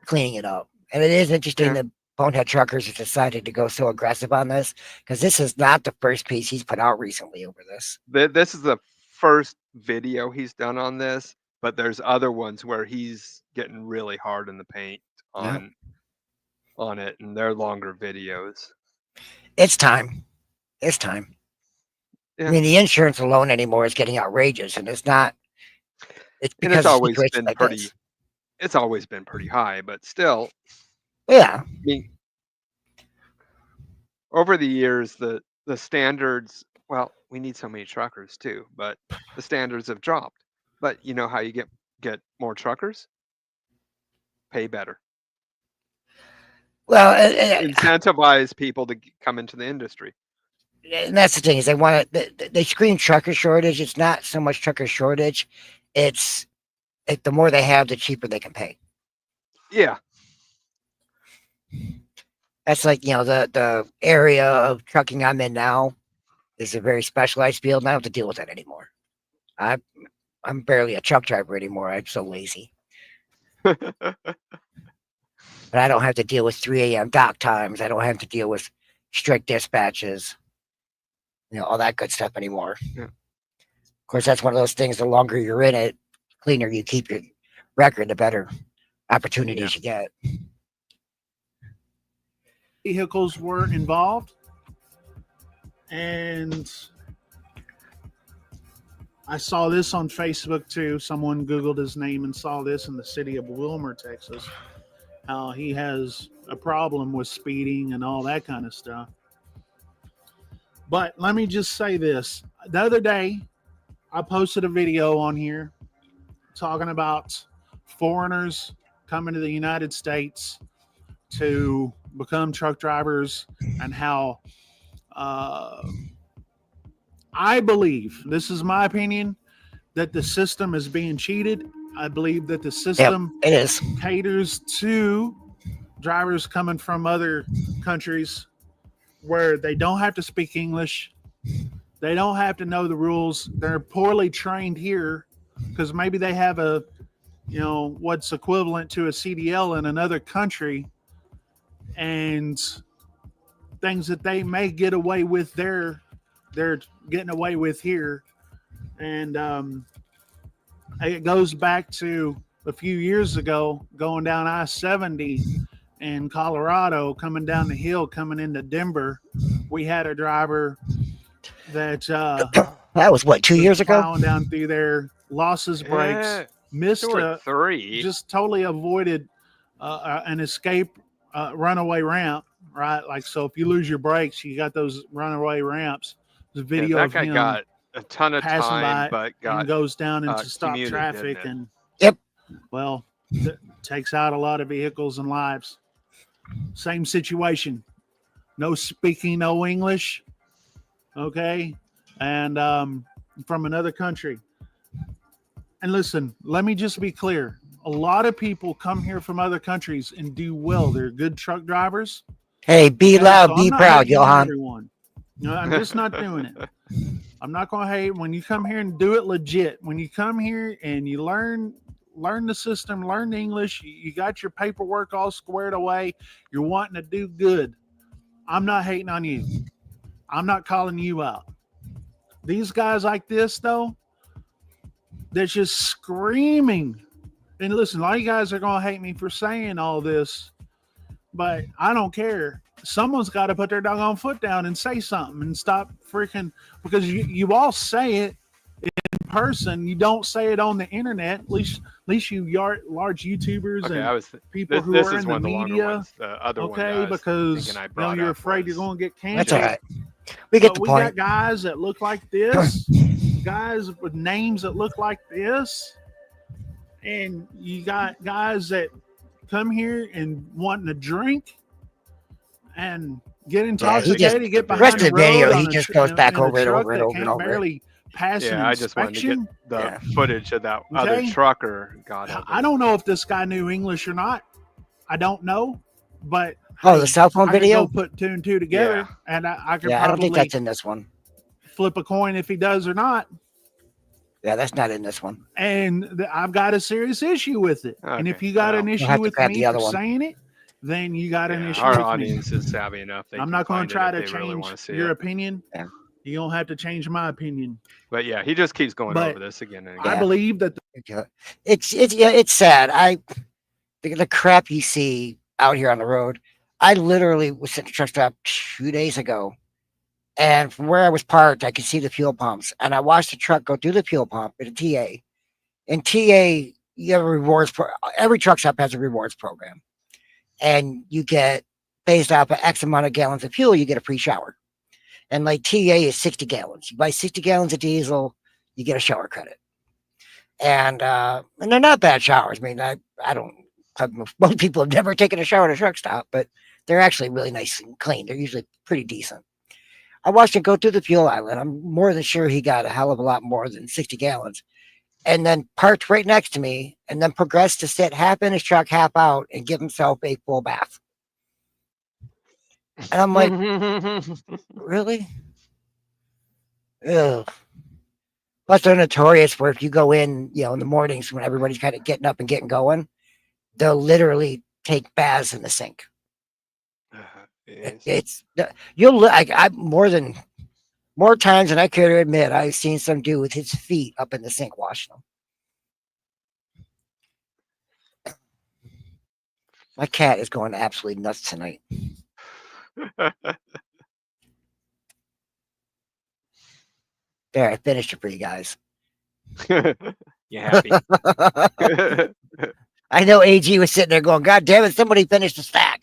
Speaker 3: cleaning it up. And it is interesting that Bonehead Truckers has decided to go so aggressive on this, because this is not the first piece he's put out recently over this.
Speaker 4: This is the first video he's done on this, but there's other ones where he's getting really hard in the paint on it, and they're longer videos.
Speaker 3: It's time. It's time.
Speaker 4: Yeah.
Speaker 3: I mean, the insurance alone anymore is getting outrageous, and it's not. It's because
Speaker 4: it's always been
Speaker 3: like
Speaker 4: pretty.
Speaker 3: this.
Speaker 4: It's always been pretty high, but still.
Speaker 3: Yeah.
Speaker 4: I mean, over the years, the standards. Well, we need so many truckers too, but the standards have dropped. But you know how you get more truckers? Pay better.
Speaker 3: Well,
Speaker 4: incentivize people to come into the industry.
Speaker 3: And that's the thing, is they scream trucker shortage. It's not so much trucker shortage. It's the more they have, the cheaper they can pay.
Speaker 4: Yeah.
Speaker 3: That's like, the area of trucking I'm in now is a very specialized field, and I don't have to deal with that anymore. I'm barely a truck driver anymore. I'm so lazy. But I don't have to deal with 3 a.m. dock times. I don't have to deal with strict dispatches. All that good stuff anymore.
Speaker 4: Yeah.
Speaker 3: Of course, that's one of those things. The longer you're in it, the cleaner you keep your record, the better opportunities you get.
Speaker 22: Vehicles were involved, and I saw this on Facebook too. Someone Googled his name and saw this in the city of Wilmer, Texas. How he has a problem with speeding and all that kind of stuff. But let me just say this. The other day, I posted a video on here talking about foreigners coming to the United States to become truck drivers, and how I believe, this is my opinion, that the system is being cheated. I believe that the system
Speaker 3: it is.
Speaker 22: caters to drivers coming from other countries where they don't have to speak English. They don't have to know the rules. They're poorly trained here because maybe they have a, what's equivalent to a CDL in another country, and things that they may get away with there, they're getting away with here. And it goes back to a few years ago, going down I-70 in Colorado, coming down the hill, coming into Denver. We had a driver that
Speaker 3: that was what, 2 years ago?
Speaker 22: Plowing down through there, lost his brakes, missed
Speaker 4: 2 or 3.
Speaker 22: just totally avoided an escape runaway ramp, right? Like, so if you lose your brakes, you got those runaway ramps. There's a video
Speaker 4: that
Speaker 22: of
Speaker 4: guy
Speaker 22: him
Speaker 4: got a ton of
Speaker 22: passing
Speaker 4: time,
Speaker 22: by
Speaker 4: but got
Speaker 22: and goes down into stop
Speaker 4: commuted,
Speaker 22: traffic,
Speaker 4: didn't it?
Speaker 22: and
Speaker 3: yep,
Speaker 22: well, takes out a lot of vehicles and lives. Same situation. No speaking, no English. Okay, and from another country. And listen, let me just be clear. A lot of people come here from other countries and do well. They're good truck drivers.
Speaker 3: Hey, be
Speaker 22: Okay,
Speaker 3: loud,
Speaker 22: so
Speaker 3: be
Speaker 22: I'm not
Speaker 3: proud,
Speaker 22: hating on
Speaker 3: Johan.
Speaker 22: everyone. I'm just not doing it. I'm not going to hate when you come here and do it legit. When you come here and you learn the system, learn the English, you got your paperwork all squared away, you're wanting to do good. I'm not hating on you. I'm not calling you out. These guys like this, though, they're just screaming. And listen, a lot of you guys are going to hate me for saying all this, but I don't care. Someone's got to put their doggone foot down and say something and stop freaking, because you all say it in person. You don't say it on the internet. At least you large YouTubers and people who are in the media.
Speaker 4: Ones. The other one
Speaker 22: Okay, because you're afraid you're going to get canceled.
Speaker 3: That's all right. We get the
Speaker 22: we
Speaker 3: point.
Speaker 22: got guys that look like this, guys with names that look like this, and you got guys that come here and wanting to drink and get intoxicated, get behind
Speaker 3: rest of the video,
Speaker 22: road
Speaker 3: he
Speaker 22: on a
Speaker 3: just
Speaker 22: tr-
Speaker 3: goes back
Speaker 22: in a
Speaker 3: over it,
Speaker 22: truck
Speaker 3: over and
Speaker 22: that
Speaker 3: over and
Speaker 22: can't
Speaker 3: over.
Speaker 22: barely pass an
Speaker 4: I just wanted to
Speaker 22: inspection.
Speaker 4: get the footage of that other
Speaker 22: Okay.
Speaker 4: trucker. God help
Speaker 22: I don't know if this guy knew English or not. I don't know, but
Speaker 3: Oh, the cell phone
Speaker 22: I could
Speaker 3: video?
Speaker 22: go put 2 and 2 together, and I could
Speaker 3: Yeah, I don't think
Speaker 22: probably
Speaker 3: that's in this one.
Speaker 22: flip a coin if he does or not.
Speaker 3: Yeah, that's not in this one.
Speaker 22: And I've got a serious issue with it. And if you got an
Speaker 3: You'll
Speaker 22: issue
Speaker 3: have to
Speaker 22: with
Speaker 3: grab
Speaker 22: me
Speaker 3: the other
Speaker 22: for
Speaker 3: one.
Speaker 22: saying it, then you got an issue
Speaker 4: Our
Speaker 22: with
Speaker 4: audience
Speaker 22: me.
Speaker 4: is savvy enough. They
Speaker 22: I'm
Speaker 4: can
Speaker 22: not going
Speaker 4: find
Speaker 22: to try
Speaker 4: it
Speaker 22: to
Speaker 4: if they really
Speaker 22: change
Speaker 4: want to see
Speaker 22: your
Speaker 4: it.
Speaker 22: opinion.
Speaker 3: Yeah.
Speaker 22: You don't have to change my opinion.
Speaker 4: But yeah, he just keeps going
Speaker 22: But
Speaker 4: over this again and
Speaker 22: I
Speaker 4: again.
Speaker 22: believe that
Speaker 3: It's sad. The crap you see out here on the road. I literally was sitting at a truck stop 2 days ago, and from where I was parked, I could see the fuel pumps, and I watched the truck go through the fuel pump at a TA. In TA, you have a rewards. Every truck stop has a rewards program, and you get based off of X amount of gallons of fuel, you get a free shower. And like TA is 60 gallons. You buy 60 gallons of diesel, you get a shower credit. And they're not bad showers. I mean, I don't. Most people have never taken a shower at a truck stop, but they're actually really nice and clean. They're usually pretty decent. I watched him go through the fuel island. I'm more than sure he got a hell of a lot more than 60 gallons. And then parked right next to me, and then progressed to sit half in his truck, half out, and give himself a full bath. And I'm like, really? Ugh. Plus, they're notorious for if you go in, in the mornings when everybody's kind of getting up and getting going, they'll literally take baths in the sink. More times than I care to admit, I've seen some dude with his feet up in the sink washing them. My cat is going absolutely nuts tonight. There, I finished it for you guys.
Speaker 4: You happy?
Speaker 3: I know AG was sitting there going, God damn it, somebody finished the stack.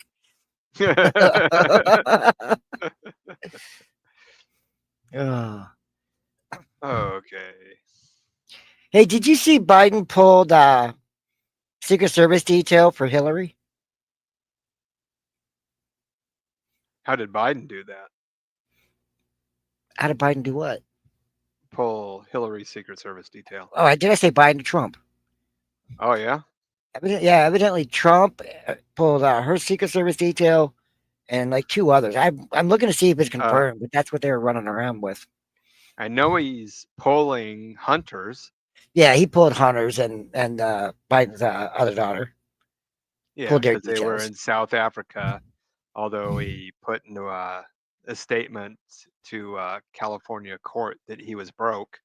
Speaker 4: Okay.
Speaker 3: Hey, did you see Biden pulled Secret Service detail for Hillary?
Speaker 4: How did Biden do that?
Speaker 3: How did Biden do what?
Speaker 4: Pull Hillary's Secret Service detail.
Speaker 3: Oh, did I say Biden or Trump?
Speaker 4: Oh, yeah?
Speaker 3: Evidently Trump pulled her Secret Service detail and like 2 others. I'm looking to see if it's confirmed, but that's what they were running around with.
Speaker 4: I know he's pulling Hunter's.
Speaker 3: Yeah, he pulled Hunter's and Biden's other daughter.
Speaker 4: Yeah,
Speaker 3: Pulled their
Speaker 4: because they were
Speaker 3: details.
Speaker 4: in South Africa, although he put into a statement to California court that he was broke,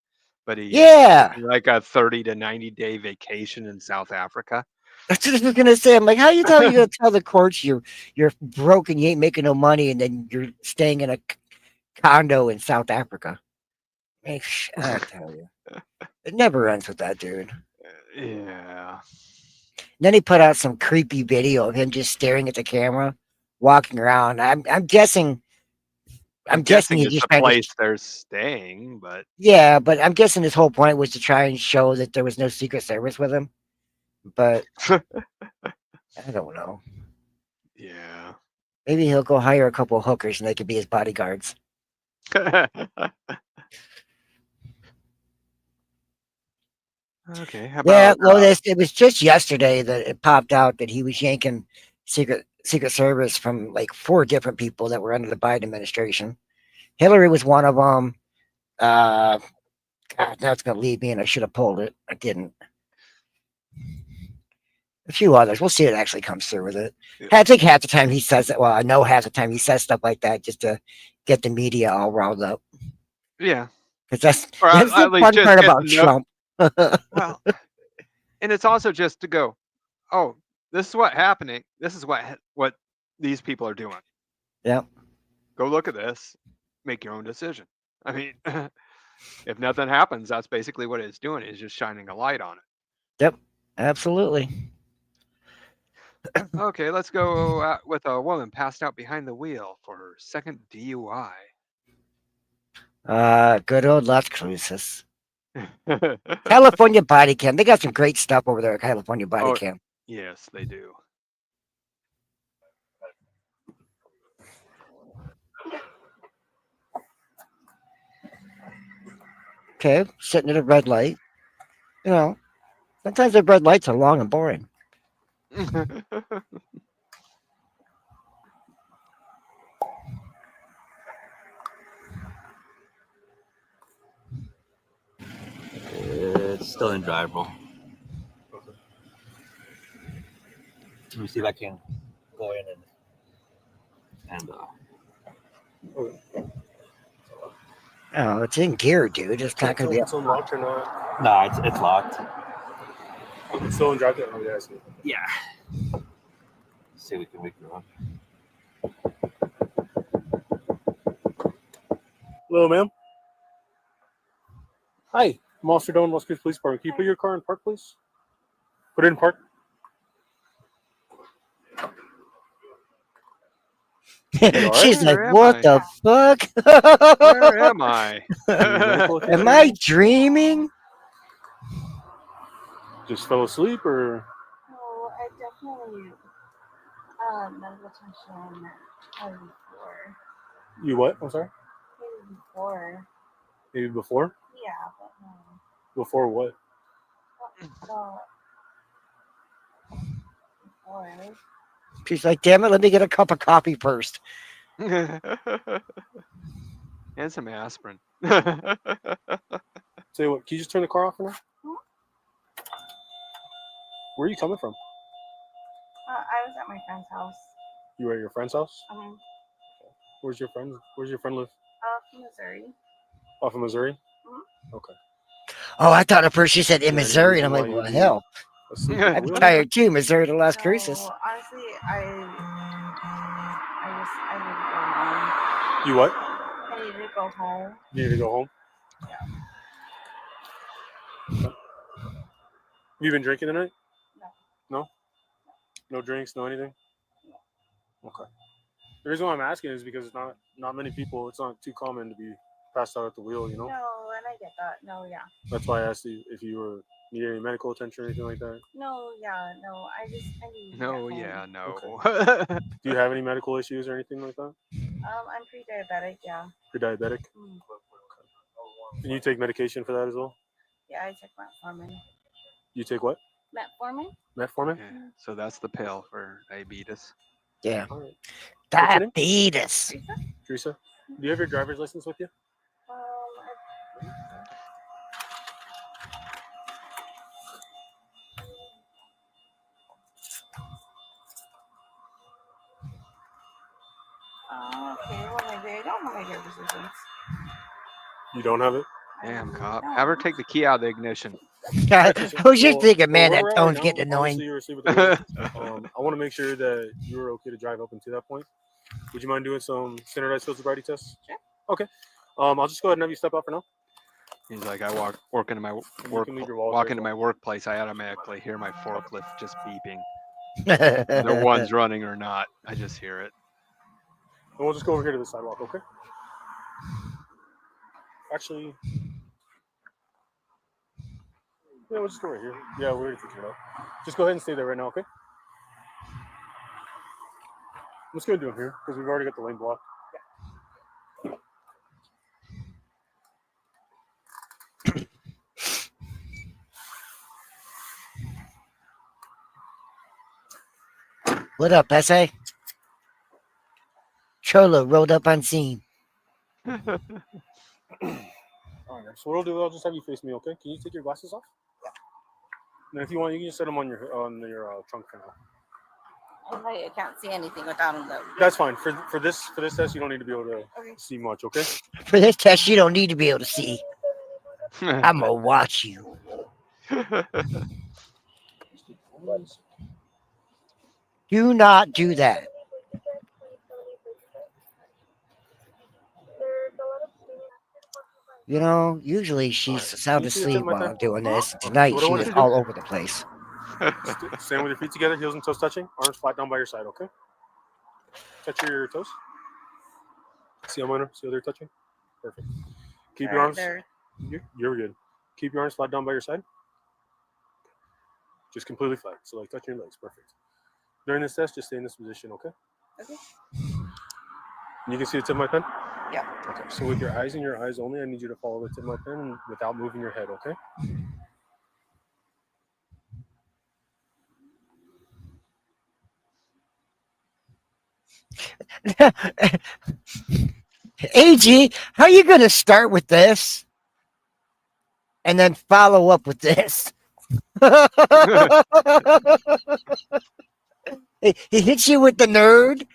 Speaker 4: but he's
Speaker 3: Yeah.
Speaker 4: taking like a 30 to 90-day vacation in South Africa.
Speaker 3: That's what I was gonna say. I'm like, how you gonna tell the courts you're broke and you ain't making no money, and then you're staying in a condo in South Africa? I tell you, it never ends with that dude.
Speaker 4: Yeah.
Speaker 3: Then he put out some creepy video of him just staring at the camera, walking around. I'm guessing. I'm guessing he's
Speaker 4: it's
Speaker 3: just
Speaker 4: the
Speaker 3: trying to.
Speaker 4: place they're staying, but
Speaker 3: Yeah, but I'm guessing his whole point was to try and show that there was no Secret Service with him. But I don't know.
Speaker 4: yeah.
Speaker 3: Maybe he'll go hire a couple of hookers and they could be his bodyguards.
Speaker 4: Okay. How
Speaker 3: Yeah,
Speaker 4: about
Speaker 3: well, it was just yesterday that it popped out that he was yanking Secret Service from like 4 different people that were under the Biden administration. Hillary was one of them. God, now it's going to leave me, and I should have pulled it. I didn't. A few others. We'll see if it actually comes through with it. I think half the time he says it. Well, I know half the time he says stuff like that just to get the media all riled up.
Speaker 4: yeah.
Speaker 3: Because that's
Speaker 4: Or
Speaker 3: the
Speaker 4: at least
Speaker 3: fun
Speaker 4: just
Speaker 3: part
Speaker 4: get
Speaker 3: about
Speaker 4: to know-
Speaker 3: Trump.
Speaker 4: Well, and it's also just to go, oh, this is what happening. This is what these people are doing.
Speaker 3: Yep.
Speaker 4: Go look at this. Make your own decision. I mean, if nothing happens, that's basically what it's doing. Is just shining a light on it.
Speaker 3: Yep. Absolutely.
Speaker 4: Okay, let's go with a woman passed out behind the wheel for her second DUI.
Speaker 3: Good old Las Cruces. California Body Cam. They got some great stuff over there at California Body
Speaker 4: Oh,
Speaker 3: Cam.
Speaker 4: yes, they do.
Speaker 3: Okay, sitting at a red light. You know, sometimes the red lights are long and boring.
Speaker 1: It's still indrivable. Let me see if I can go in and
Speaker 3: Oh, it's in gear, dude. It's not going to be.
Speaker 18: It's unlocked or not?
Speaker 1: no, it's locked.
Speaker 18: It's still in drive there. Oh, yeah, I see.
Speaker 1: Yeah. Let's see if we can wake her up.
Speaker 18: Hello, ma'am. Hi, I'm Officer Doan, Las Cruces Police Department. Can you put your car in park, please? Put it in park.
Speaker 3: She's like,
Speaker 4: Where am
Speaker 3: what
Speaker 4: I?
Speaker 3: the fuck?
Speaker 4: Where am I?
Speaker 3: Am I dreaming?
Speaker 18: Just fell asleep, or?
Speaker 17: No, I definitely medical attention maybe before.
Speaker 18: You what? I'm sorry?
Speaker 17: Maybe before.
Speaker 18: Maybe before?
Speaker 17: Yeah, but no.
Speaker 18: Before what?
Speaker 17: Well, before.
Speaker 3: She's like, damn it, let me get a cup of coffee first.
Speaker 4: And some aspirin.
Speaker 18: Tell you what, can you just turn the car off for now? Where are you coming from?
Speaker 17: I was at my friend's house.
Speaker 18: You were at your friend's house?
Speaker 17: Uh-huh.
Speaker 18: Where's your friend live?
Speaker 17: From Missouri.
Speaker 18: Off of Missouri?
Speaker 17: Mhm.
Speaker 18: Okay.
Speaker 3: Oh, I thought at first she said in
Speaker 18: Is there any
Speaker 3: Missouri, and I'm
Speaker 18: reason
Speaker 3: like,
Speaker 18: why
Speaker 3: well,
Speaker 18: you'd be
Speaker 3: hell.
Speaker 18: asleep at the
Speaker 3: I'm
Speaker 18: wheel?
Speaker 3: tired too, Missouri to Las Cruces.
Speaker 17: No, honestly, I need to go home.
Speaker 18: You what?
Speaker 17: I need to go home.
Speaker 18: You need to go home? Have you been drinking tonight? No? No drinks, no anything? Okay. The reason why I'm asking is because it's not many people, it's not too common to be passed out at the wheel, you know?
Speaker 17: No, and I get that. No, yeah.
Speaker 18: That's why I asked you if you need any medical attention or anything like that.
Speaker 17: No, yeah, no. I need to
Speaker 4: No,
Speaker 17: get
Speaker 4: yeah,
Speaker 17: home.
Speaker 4: no.
Speaker 18: Do you have any medical issues or anything like that?
Speaker 17: I'm pre-diabetic, yeah.
Speaker 18: You're diabetic?
Speaker 17: Mm.
Speaker 18: And you take medication for that as well?
Speaker 17: Yeah, I take metformin.
Speaker 18: You take what?
Speaker 17: Metformin?
Speaker 18: Metformin?
Speaker 4: Yeah, so that's the pill for diabetes.
Speaker 3: Yeah.
Speaker 18: All right.
Speaker 3: Diabetes.
Speaker 18: Teresa, do you have your driver's license with you?
Speaker 16: don't have any resistance.
Speaker 18: You don't have it?
Speaker 4: Damn, cop. Have her take the key out of the ignition.
Speaker 3: I was just thinking, man,
Speaker 18: where
Speaker 3: that
Speaker 18: we're at
Speaker 3: tone's
Speaker 18: right
Speaker 3: getting
Speaker 18: now,
Speaker 3: annoying.
Speaker 18: obviously you're asleep with the I want to make sure that you're okay to drive up until that point. Would you mind doing some standardized field sobriety tests?
Speaker 16: Sure.
Speaker 18: Okay. I'll just go ahead and have you step out for now.
Speaker 4: He's like, I walk into my workplace. I automatically hear my forklift just beeping. Whether one's running or not, I just hear it.
Speaker 18: And we'll just go over here to the sidewalk, okay? Actually, yeah, we'll just go right here. Yeah, we're going to take it out. Just go ahead and stay there right now, okay? I'm just going to do it here because we've already got the lane blocked.
Speaker 3: What up, SA? Cholo rolled up on scene.
Speaker 18: All right, so what I'll do, I'll just have you face me, okay? Can you take your glasses off? Yeah. And if you want, you can just set them on your trunk for now.
Speaker 16: I can't see anything without them though.
Speaker 18: That's fine. For this test, you don't need to be able to see much, okay?
Speaker 3: For this test, you don't need to be able to see. I'm gonna watch you. Do not do that. You know, usually she's sound asleep while I'm doing this. Tonight she was all over the place.
Speaker 18: Stand with your feet together, heels and toes touching, arms flat down by your side, okay? Touch your toes. See how mine are? See how they're touching? Perfect. Keep your arms. You're good. Keep your arms flat down by your side. Just completely flat. So like touching your legs. Perfect. During this test, just stay in this position, okay?
Speaker 16: Okay.
Speaker 18: You can see the tip of my pen?
Speaker 16: Yeah.
Speaker 18: Okay. So with your eyes and your eyes only, I need you to follow the tip of my pen without moving your head, okay?
Speaker 3: AG, how are you going to start with this and then follow up with this? He hits you with the nerd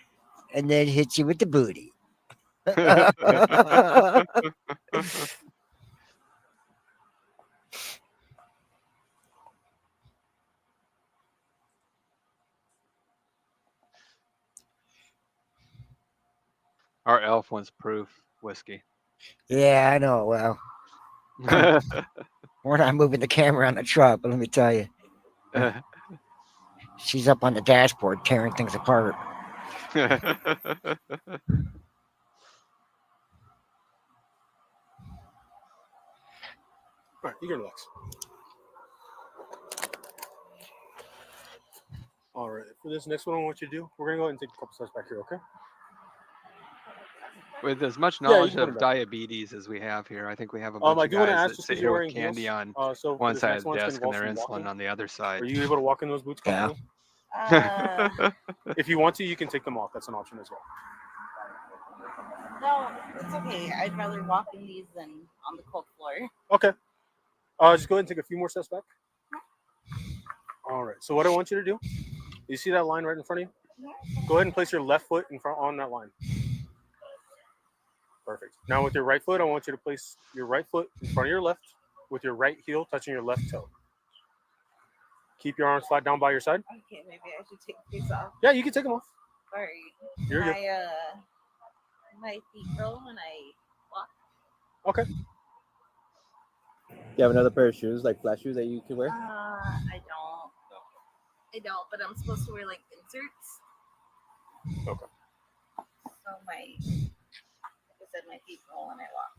Speaker 3: and then hits you with the booty.
Speaker 4: Our elf wants proof whiskey.
Speaker 3: Yeah, I know. Well, we're not moving the camera on the truck, but let me tell you. She's up on the dashboard tearing things apart.
Speaker 18: All right, you can relax. All right, for this next one, I want you to do, we're going to go ahead and take a couple steps back here, okay?
Speaker 4: With as much knowledge of diabetes as we have here, I think we have a bunch of guys that sit here with candy on one side of the desk and their insulin on the other side.
Speaker 18: Are you able to walk in those boots comfortably? If you want to, you can take them off. That's an option as well.
Speaker 16: No, it's okay. I'd rather walk in these than on the cold floor.
Speaker 18: Okay. Just go ahead and take a few more steps back. All right. So what I want you to do, you see that line right in front of you? Go ahead and place your left foot in front on that line. Perfect. Now with your right foot, I want you to place your right foot in front of your left with your right heel touching your left toe. Keep your arms flat down by your side.
Speaker 16: Okay, maybe I should take these off.
Speaker 18: Yeah, you can take them off.
Speaker 16: Sorry.
Speaker 18: You're good.
Speaker 16: My feet roll when I walk.
Speaker 18: Okay.
Speaker 1: You have another pair of shoes, like flat shoes that you can wear?
Speaker 16: I don't, but I'm supposed to wear like inserts.
Speaker 18: Okay.
Speaker 16: So like I said, my feet roll when I walk.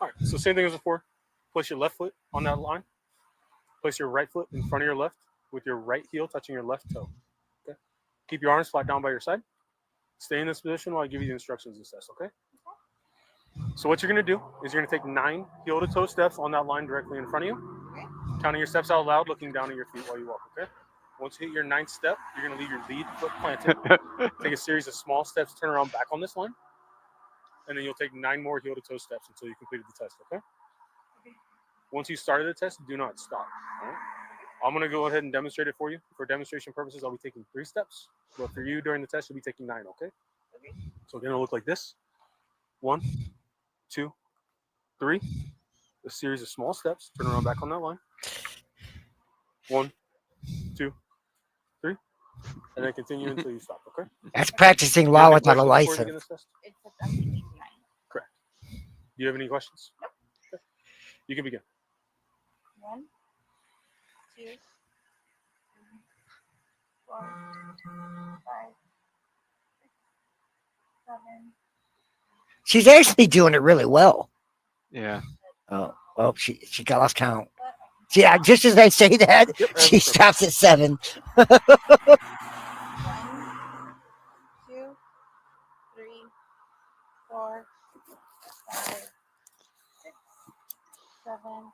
Speaker 18: All right, so same thing as before. Place your left foot on that line. Place your right foot in front of your left with your right heel touching your left toe. Okay. Keep your arms flat down by your side. Stay in this position while I give you the instructions to test, okay? So what you're going to do is you're going to take 9 heel-to-toe steps on that line directly in front of you.
Speaker 16: Okay.
Speaker 18: Counting your steps out loud, looking down at your feet while you walk, okay? Once you hit your 9th step, you're going to leave your lead foot planted. Take a series of small steps, turn around back on this line. And then you'll take 9 more heel-to-toe steps until you completed the test, okay? Once you started the test, do not stop. All right? I'm gonna go ahead and demonstrate it for you. For demonstration purposes, I'll be taking 3 steps. But for you during the test, you'll be taking 9. Okay. Okay. So again, it'll look like this: 1, 2, 3. A series of small steps. Turn around back on that line. 1, 2, 3, and then continue until you stop. Okay.
Speaker 3: That's practicing
Speaker 18: Do you have
Speaker 3: law
Speaker 18: any
Speaker 3: without a
Speaker 18: questions before we begin
Speaker 3: license.
Speaker 18: this test? Correct. Do you have any questions? Okay. You can begin.
Speaker 16: 1, 2, 3, 4, 5, 6, 7.
Speaker 3: She's actually doing it really well.
Speaker 4: Yeah.
Speaker 3: Oh, she lost count. Yeah, just as I say that, she stops at 7.
Speaker 16: 1, 2, 3, 4, 5, 6, 7.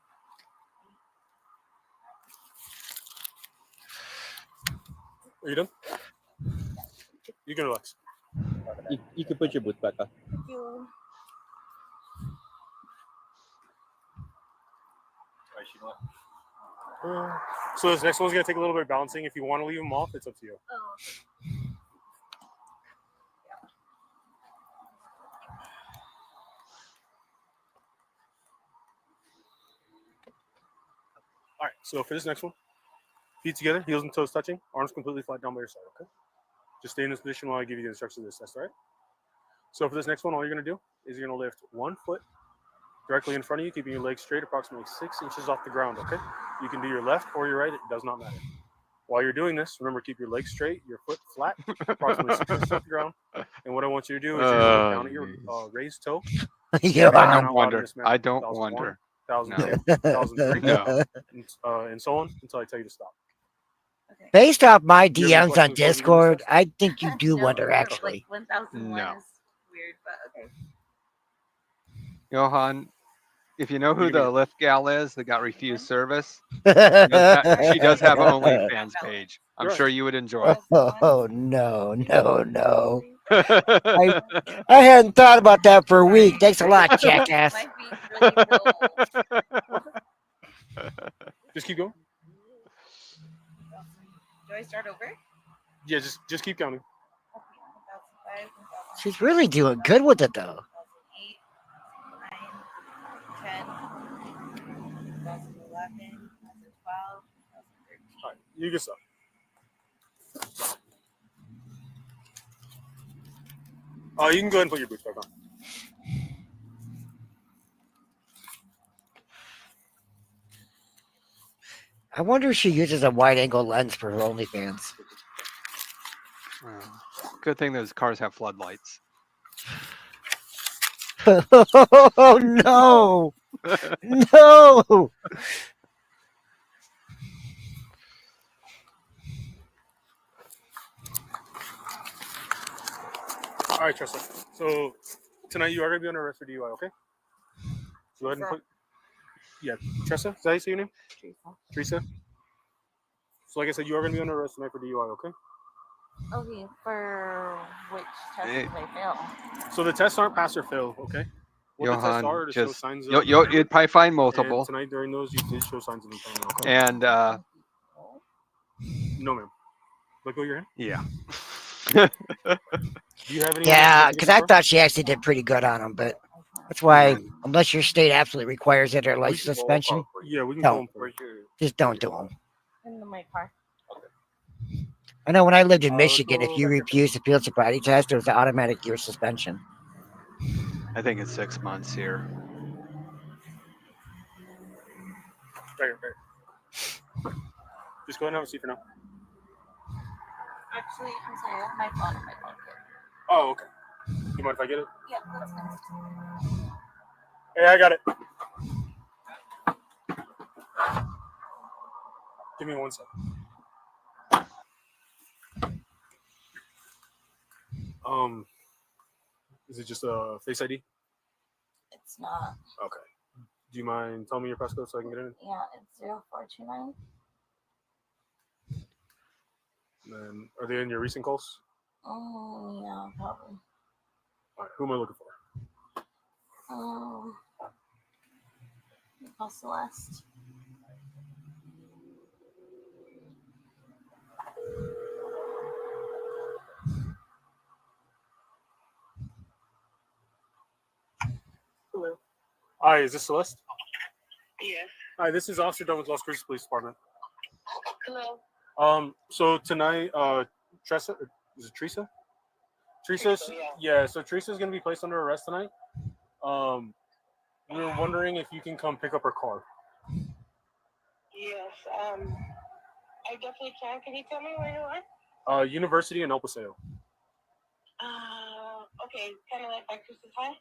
Speaker 18: Are you done? You can relax.
Speaker 1: You can put your boot back on.
Speaker 16: Thank you.
Speaker 18: So this next one's gonna take a little bit of balancing. If you want to leave them off, it's up to you. All right. So for this next one, feet together, heels and toes touching, arms completely flat down by your side. Okay. Just stay in this position while I give you the instructions of this test. All right. So for this next one, all you're gonna do is you're gonna lift 1 foot directly in front of you, keeping your legs straight, approximately 6 inches off the ground. Okay. You can do your left or your right. It does not matter. While you're doing this, remember, keep your legs straight, your foot flat, approximately 6 inches off the ground. And what I want you to do is you're going to look down at your raised toe.
Speaker 3: Yeah.
Speaker 4: I don't wonder. I don't wonder.
Speaker 18: 1,002,
Speaker 4: No.
Speaker 18: 1,003,
Speaker 4: No.
Speaker 18: and so on until I tell you to stop.
Speaker 3: Based off my
Speaker 18: Do you have any
Speaker 3: DMs on
Speaker 18: questions before we begin this
Speaker 3: Discord,
Speaker 18: test?
Speaker 3: I think you do wonder actually.
Speaker 16: 1,001
Speaker 4: No.
Speaker 16: is weird, but okay.
Speaker 4: Johan, if you know who
Speaker 18: You can
Speaker 4: the
Speaker 18: be-
Speaker 4: lift gal is that got refused service, she does have an OnlyFans page. I'm
Speaker 18: You're
Speaker 4: sure
Speaker 18: right.
Speaker 4: you would enjoy it.
Speaker 3: Oh no. I hadn't thought about that for a week. Thanks a lot, jackass.
Speaker 16: My feet really feel.
Speaker 18: Just keep going.
Speaker 16: Do I start over?
Speaker 18: Yeah, just keep counting.
Speaker 16: Okay, 1,005, 1,006,
Speaker 3: She's really doing good with it though.
Speaker 16: 1,008, 1,009, 10, 1,011, 1,012, 1,013.
Speaker 18: All right, you can stop. You can go ahead and put your boots back on.
Speaker 3: I wonder if she uses a wide angle lens for her OnlyFans.
Speaker 4: Good thing those cars have floodlights.
Speaker 3: Oh no! No!
Speaker 18: All right, Tressa. So tonight you are going to be under arrest for DUI, okay? So go ahead and put. Yeah, Tressa. Is that how you say your name? Teresa. So like I said, you are going to be under arrest tonight for DUI, okay?
Speaker 16: Okay, for which test did I fail?
Speaker 18: So the tests aren't pass or fail, okay? What the tests
Speaker 4: Johan,
Speaker 18: are to show
Speaker 4: just
Speaker 18: signs of
Speaker 4: you'd probably find
Speaker 18: and
Speaker 4: multiple.
Speaker 18: tonight during those, you did show signs of impairment, okay?
Speaker 4: And
Speaker 18: no, ma'am. Let go of your hand.
Speaker 4: yeah.
Speaker 18: Do you have any?
Speaker 3: Yeah, because I thought she actually did pretty good on them, but that's why, unless your state absolutely requires it or like suspension,
Speaker 18: Yeah, we can
Speaker 3: don't.
Speaker 18: call them for
Speaker 3: Just don't do them.
Speaker 16: In my car.
Speaker 3: I know when I lived in Michigan, if you refused the field sobriety test, there was an automatic year suspension.
Speaker 4: I think it's 6 months here.
Speaker 18: Right. Just go ahead and have a seat for now.
Speaker 16: Actually, I'm sorry, I have my phone in my pocket.
Speaker 18: Oh, okay. You mind if I get it?
Speaker 16: Yeah, that's fine.
Speaker 18: Hey, I got it. Give me 1 second. Is it just a Face ID?
Speaker 16: It's not.
Speaker 18: Okay. Do you mind telling me your passcode so I can get in?
Speaker 16: Yeah, it's 0429.
Speaker 18: And are they in your recent calls?
Speaker 16: Oh, yeah, probably.
Speaker 18: All right. Who am I looking for?
Speaker 16: Call Celeste.
Speaker 18: Hi, is this Celeste?
Speaker 16: Yes.
Speaker 18: Hi, this is Officer Dunn with Las Cruces Police Department.
Speaker 16: Hello.
Speaker 18: So tonight, Tressa, is it Teresa? Teresa's, yeah. So Teresa's gonna be placed under arrest tonight. We were wondering if you can come pick up her car.
Speaker 16: Yes. I definitely can. Can you tell me where you are?
Speaker 18: University in El Paseo.
Speaker 16: Okay. Kind of like by Cruces High.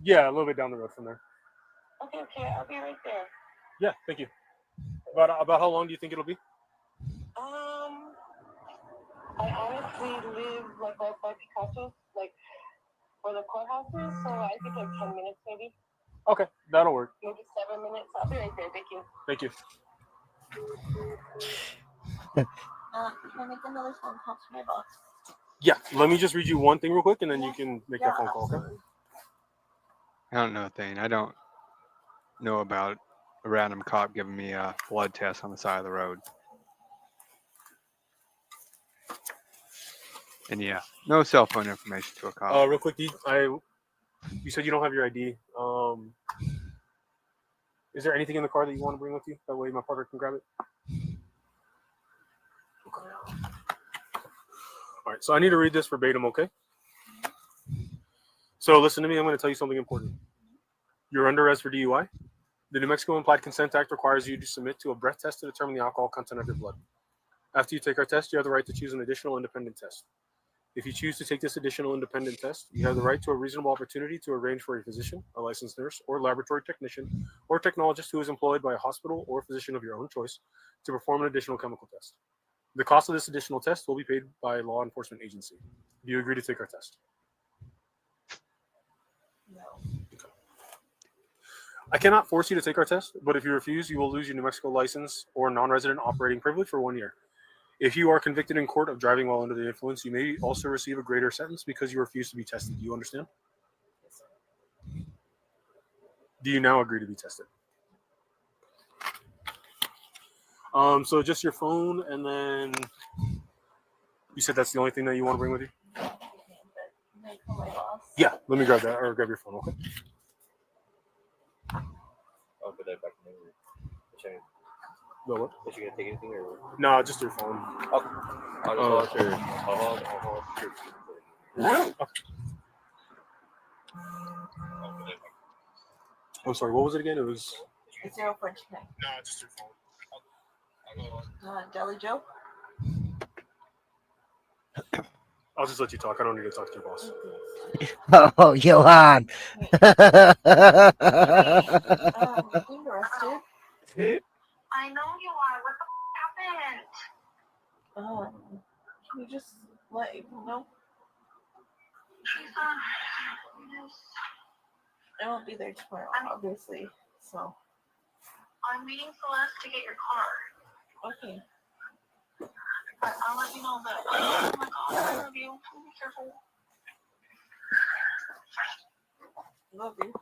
Speaker 18: Yeah, a little bit down the road from there.
Speaker 16: Okay. I'll be right there.
Speaker 18: Yeah, thank you. About how long do you think it'll be?
Speaker 16: I honestly live like right by Picasso, like where the courthouse is, so I think like 10 minutes maybe.
Speaker 18: Okay, that'll work.
Speaker 16: Maybe 7 minutes. I'll be right there. Thank you.
Speaker 18: Thank you.
Speaker 16: Can I make another phone call to my boss?
Speaker 18: Yeah, let me just read you one thing real quick, and then you can make that phone call. Okay.
Speaker 16: Absolutely.
Speaker 4: I don't know, Thane. I don't know about a random cop giving me a blood test on the side of the road. And yeah, no cell phone information to a cop.
Speaker 18: Real quick, you said you don't have your ID. Is there anything in the car that you want to bring with you? That way my partner can grab it. Okay. All right, so I need to read this verbatim, okay? So listen to me. I'm going to tell you something important. You're under arrest for DUI. The New Mexico Implied Consent Act requires you to submit to a breath test to determine the alcohol content of your blood. After you take our test, you have the right to choose an additional independent test. If you choose to take this additional independent test, you have the right to a reasonable opportunity to arrange for a physician, a licensed nurse, or laboratory technician, or technologist who is employed by a hospital or physician of your own choice to perform an additional chemical test. The cost of this additional test will be paid by a law enforcement agency. Do you agree to take our test?
Speaker 16: No.
Speaker 18: Okay. I cannot force you to take our test, but if you refuse, you will lose your New Mexico license or non-resident operating privilege for 1 year. If you are convicted in court of driving while under the influence, you may also receive a greater sentence because you refuse to be tested. Do you understand? Do you now agree to be tested? So just your phone, and then you said that's the only thing that you want to bring with you? Yeah, let me grab that, or grab your phone, okay?
Speaker 1: I'll put that back in there.
Speaker 18: No, what?
Speaker 1: Is she gonna take anything or?
Speaker 18: No, just your phone.
Speaker 1: Okay. I'll just hold your.
Speaker 18: I'm sorry, what was it again? It was.
Speaker 16: It's zero French neck.
Speaker 18: No, just your phone.
Speaker 16: Deli Joe?
Speaker 18: I'll just let you talk. I don't need to talk to your boss.
Speaker 3: Oh, Johan.
Speaker 16: Being arrested. I know you are. What the happened? Can you just let April know? I won't be there tomorrow, obviously. So I'm meeting Celeste to get your car. Okay. But I'll let you know that. Oh my God, I love you. Be careful. Love you.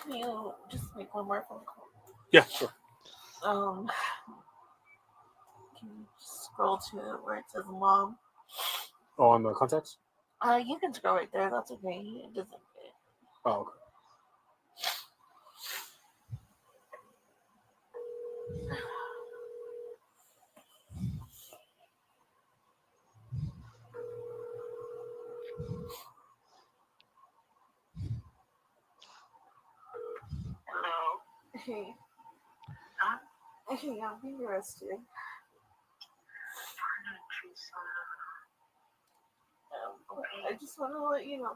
Speaker 16: Can you just make one more phone call?
Speaker 18: Yeah, sure.
Speaker 16: Can you scroll to where it says mom?
Speaker 18: Oh, on the contacts?
Speaker 16: You can scroll right there. That's okay. It doesn't fit.
Speaker 18: Oh, okay.
Speaker 16: Hello. Hey. Hey, I'm being arrested. I just want to let you know.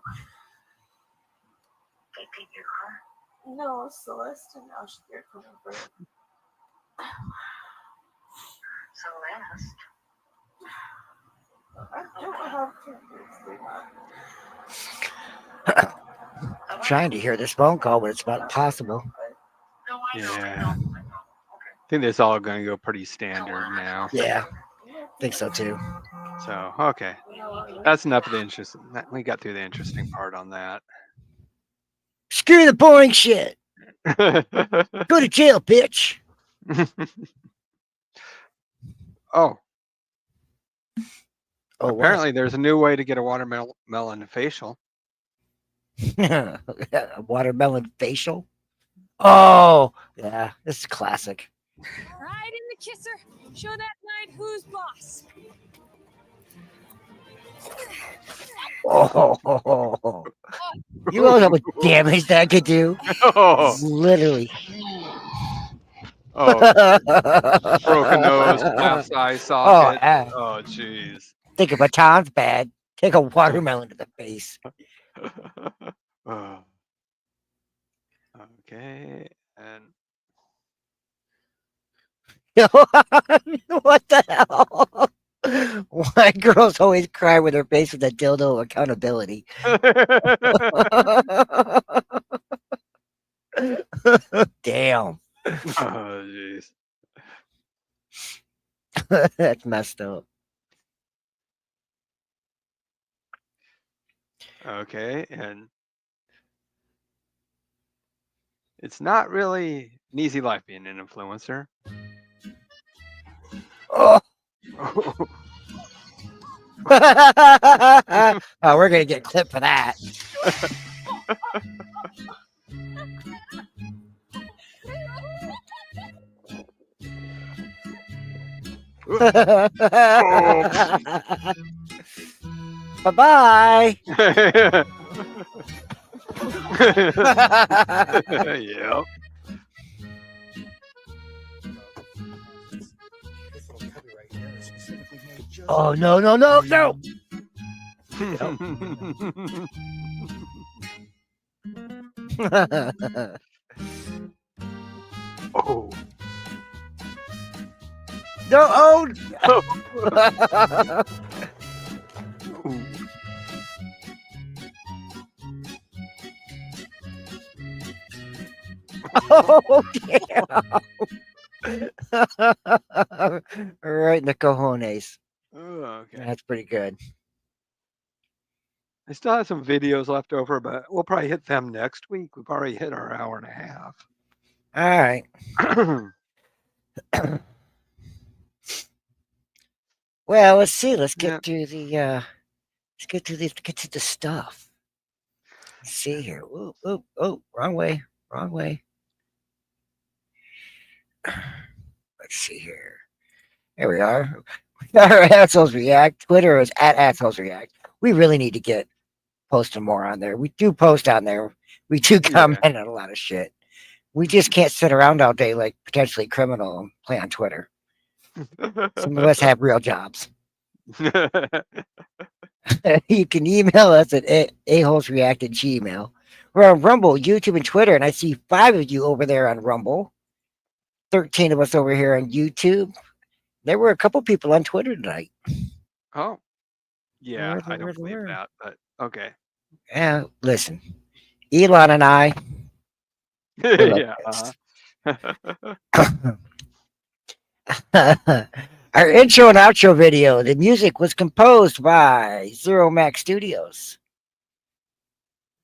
Speaker 16: They take your car? No, Celeste and Ashley are coming for it. Celeste? I don't have to.
Speaker 3: Trying to hear this phone call, but it's not possible.
Speaker 4: Yeah. I think that's all going to go pretty standard now.
Speaker 3: Yeah, think so too.
Speaker 4: So, okay. That's enough of the interest. We got through the interesting part on that.
Speaker 3: Screw the boring shit. Go to jail, bitch.
Speaker 4: Oh.
Speaker 3: Oh, what?
Speaker 4: Apparently, there's a new way to get a watermelon facial.
Speaker 3: A watermelon facial. Oh, yeah, this is classic.
Speaker 2: Ride in the kisser. Show that knight who's boss.
Speaker 3: Oh, you know how much damage that could do?
Speaker 4: Oh.
Speaker 3: Literally.
Speaker 4: Oh, broken nose, glass eye socket. Oh, jeez.
Speaker 3: Think a baton's bad. Take a watermelon to the face.
Speaker 4: Oh. Okay, and
Speaker 3: What the hell? Why girls always cry when they're faced with a dildo of accountability? Damn.
Speaker 4: Oh, jeez.
Speaker 3: That's messed up.
Speaker 4: Okay, and it's not really an easy life being an influencer.
Speaker 3: Oh. Oh, we're gonna get clipped for that. Bye-bye.
Speaker 4: Yep.
Speaker 3: Oh, no, no, no, no.
Speaker 4: Oh.
Speaker 3: No, oh. Oh, damn. Right in the cojones.
Speaker 4: Oh, okay.
Speaker 3: That's pretty good.
Speaker 4: I still have some videos left over, but we'll probably hit them next week. We've already hit our hour and a half.
Speaker 3: All right. Well, let's see. Let's get to the get to the stuff. Let's see here. Ooh, ooh, oh, wrong way. Wrong way. Let's see here. There we are. Our assholes react. Twitter is at assholes react. We really need to get posting more on there. We do post on there. We do comment on a lot of shit. We just can't sit around all day like potentially criminal and play on Twitter. Some of us have real jobs. You can email us at aholesreact@gmail. We're on Rumble, YouTube, and Twitter, and I see 5 of you over there on Rumble. 13 of us over here on YouTube. There were a couple people on Twitter tonight.
Speaker 4: Oh, yeah, I don't believe that, but okay.
Speaker 3: Yeah, listen, Elon and I.
Speaker 4: Yeah.
Speaker 3: Our intro and outro video, the music was composed by Zero Max Studios.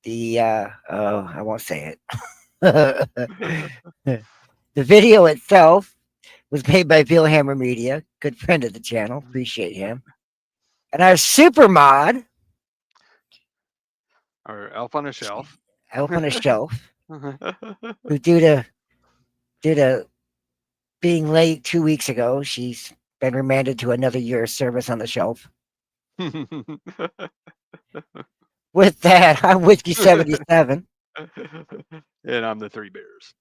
Speaker 3: The I won't say it. The video itself was made by Bill Hammer Media, good friend of the channel. Appreciate him. And our super mod,
Speaker 4: Or Elf on a Shelf.
Speaker 3: Elf on a Shelf, who due to being late 2 weeks ago, she's been remanded to another year of service on the shelf. With that, I'm Whiskey 77.
Speaker 4: And I'm the Three Bears.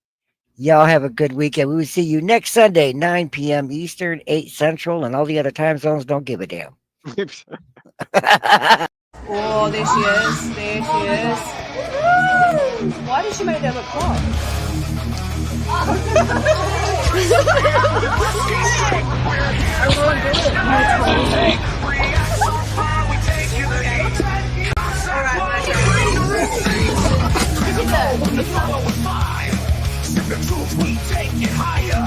Speaker 3: Y'all have a good weekend. We will see you next Sunday, 9 p.m. Eastern, 8 Central, and all the other time zones don't give a damn.
Speaker 2: Oh, there she is. There she is. Why did she make that look hard?
Speaker 14: The truth, we take it higher.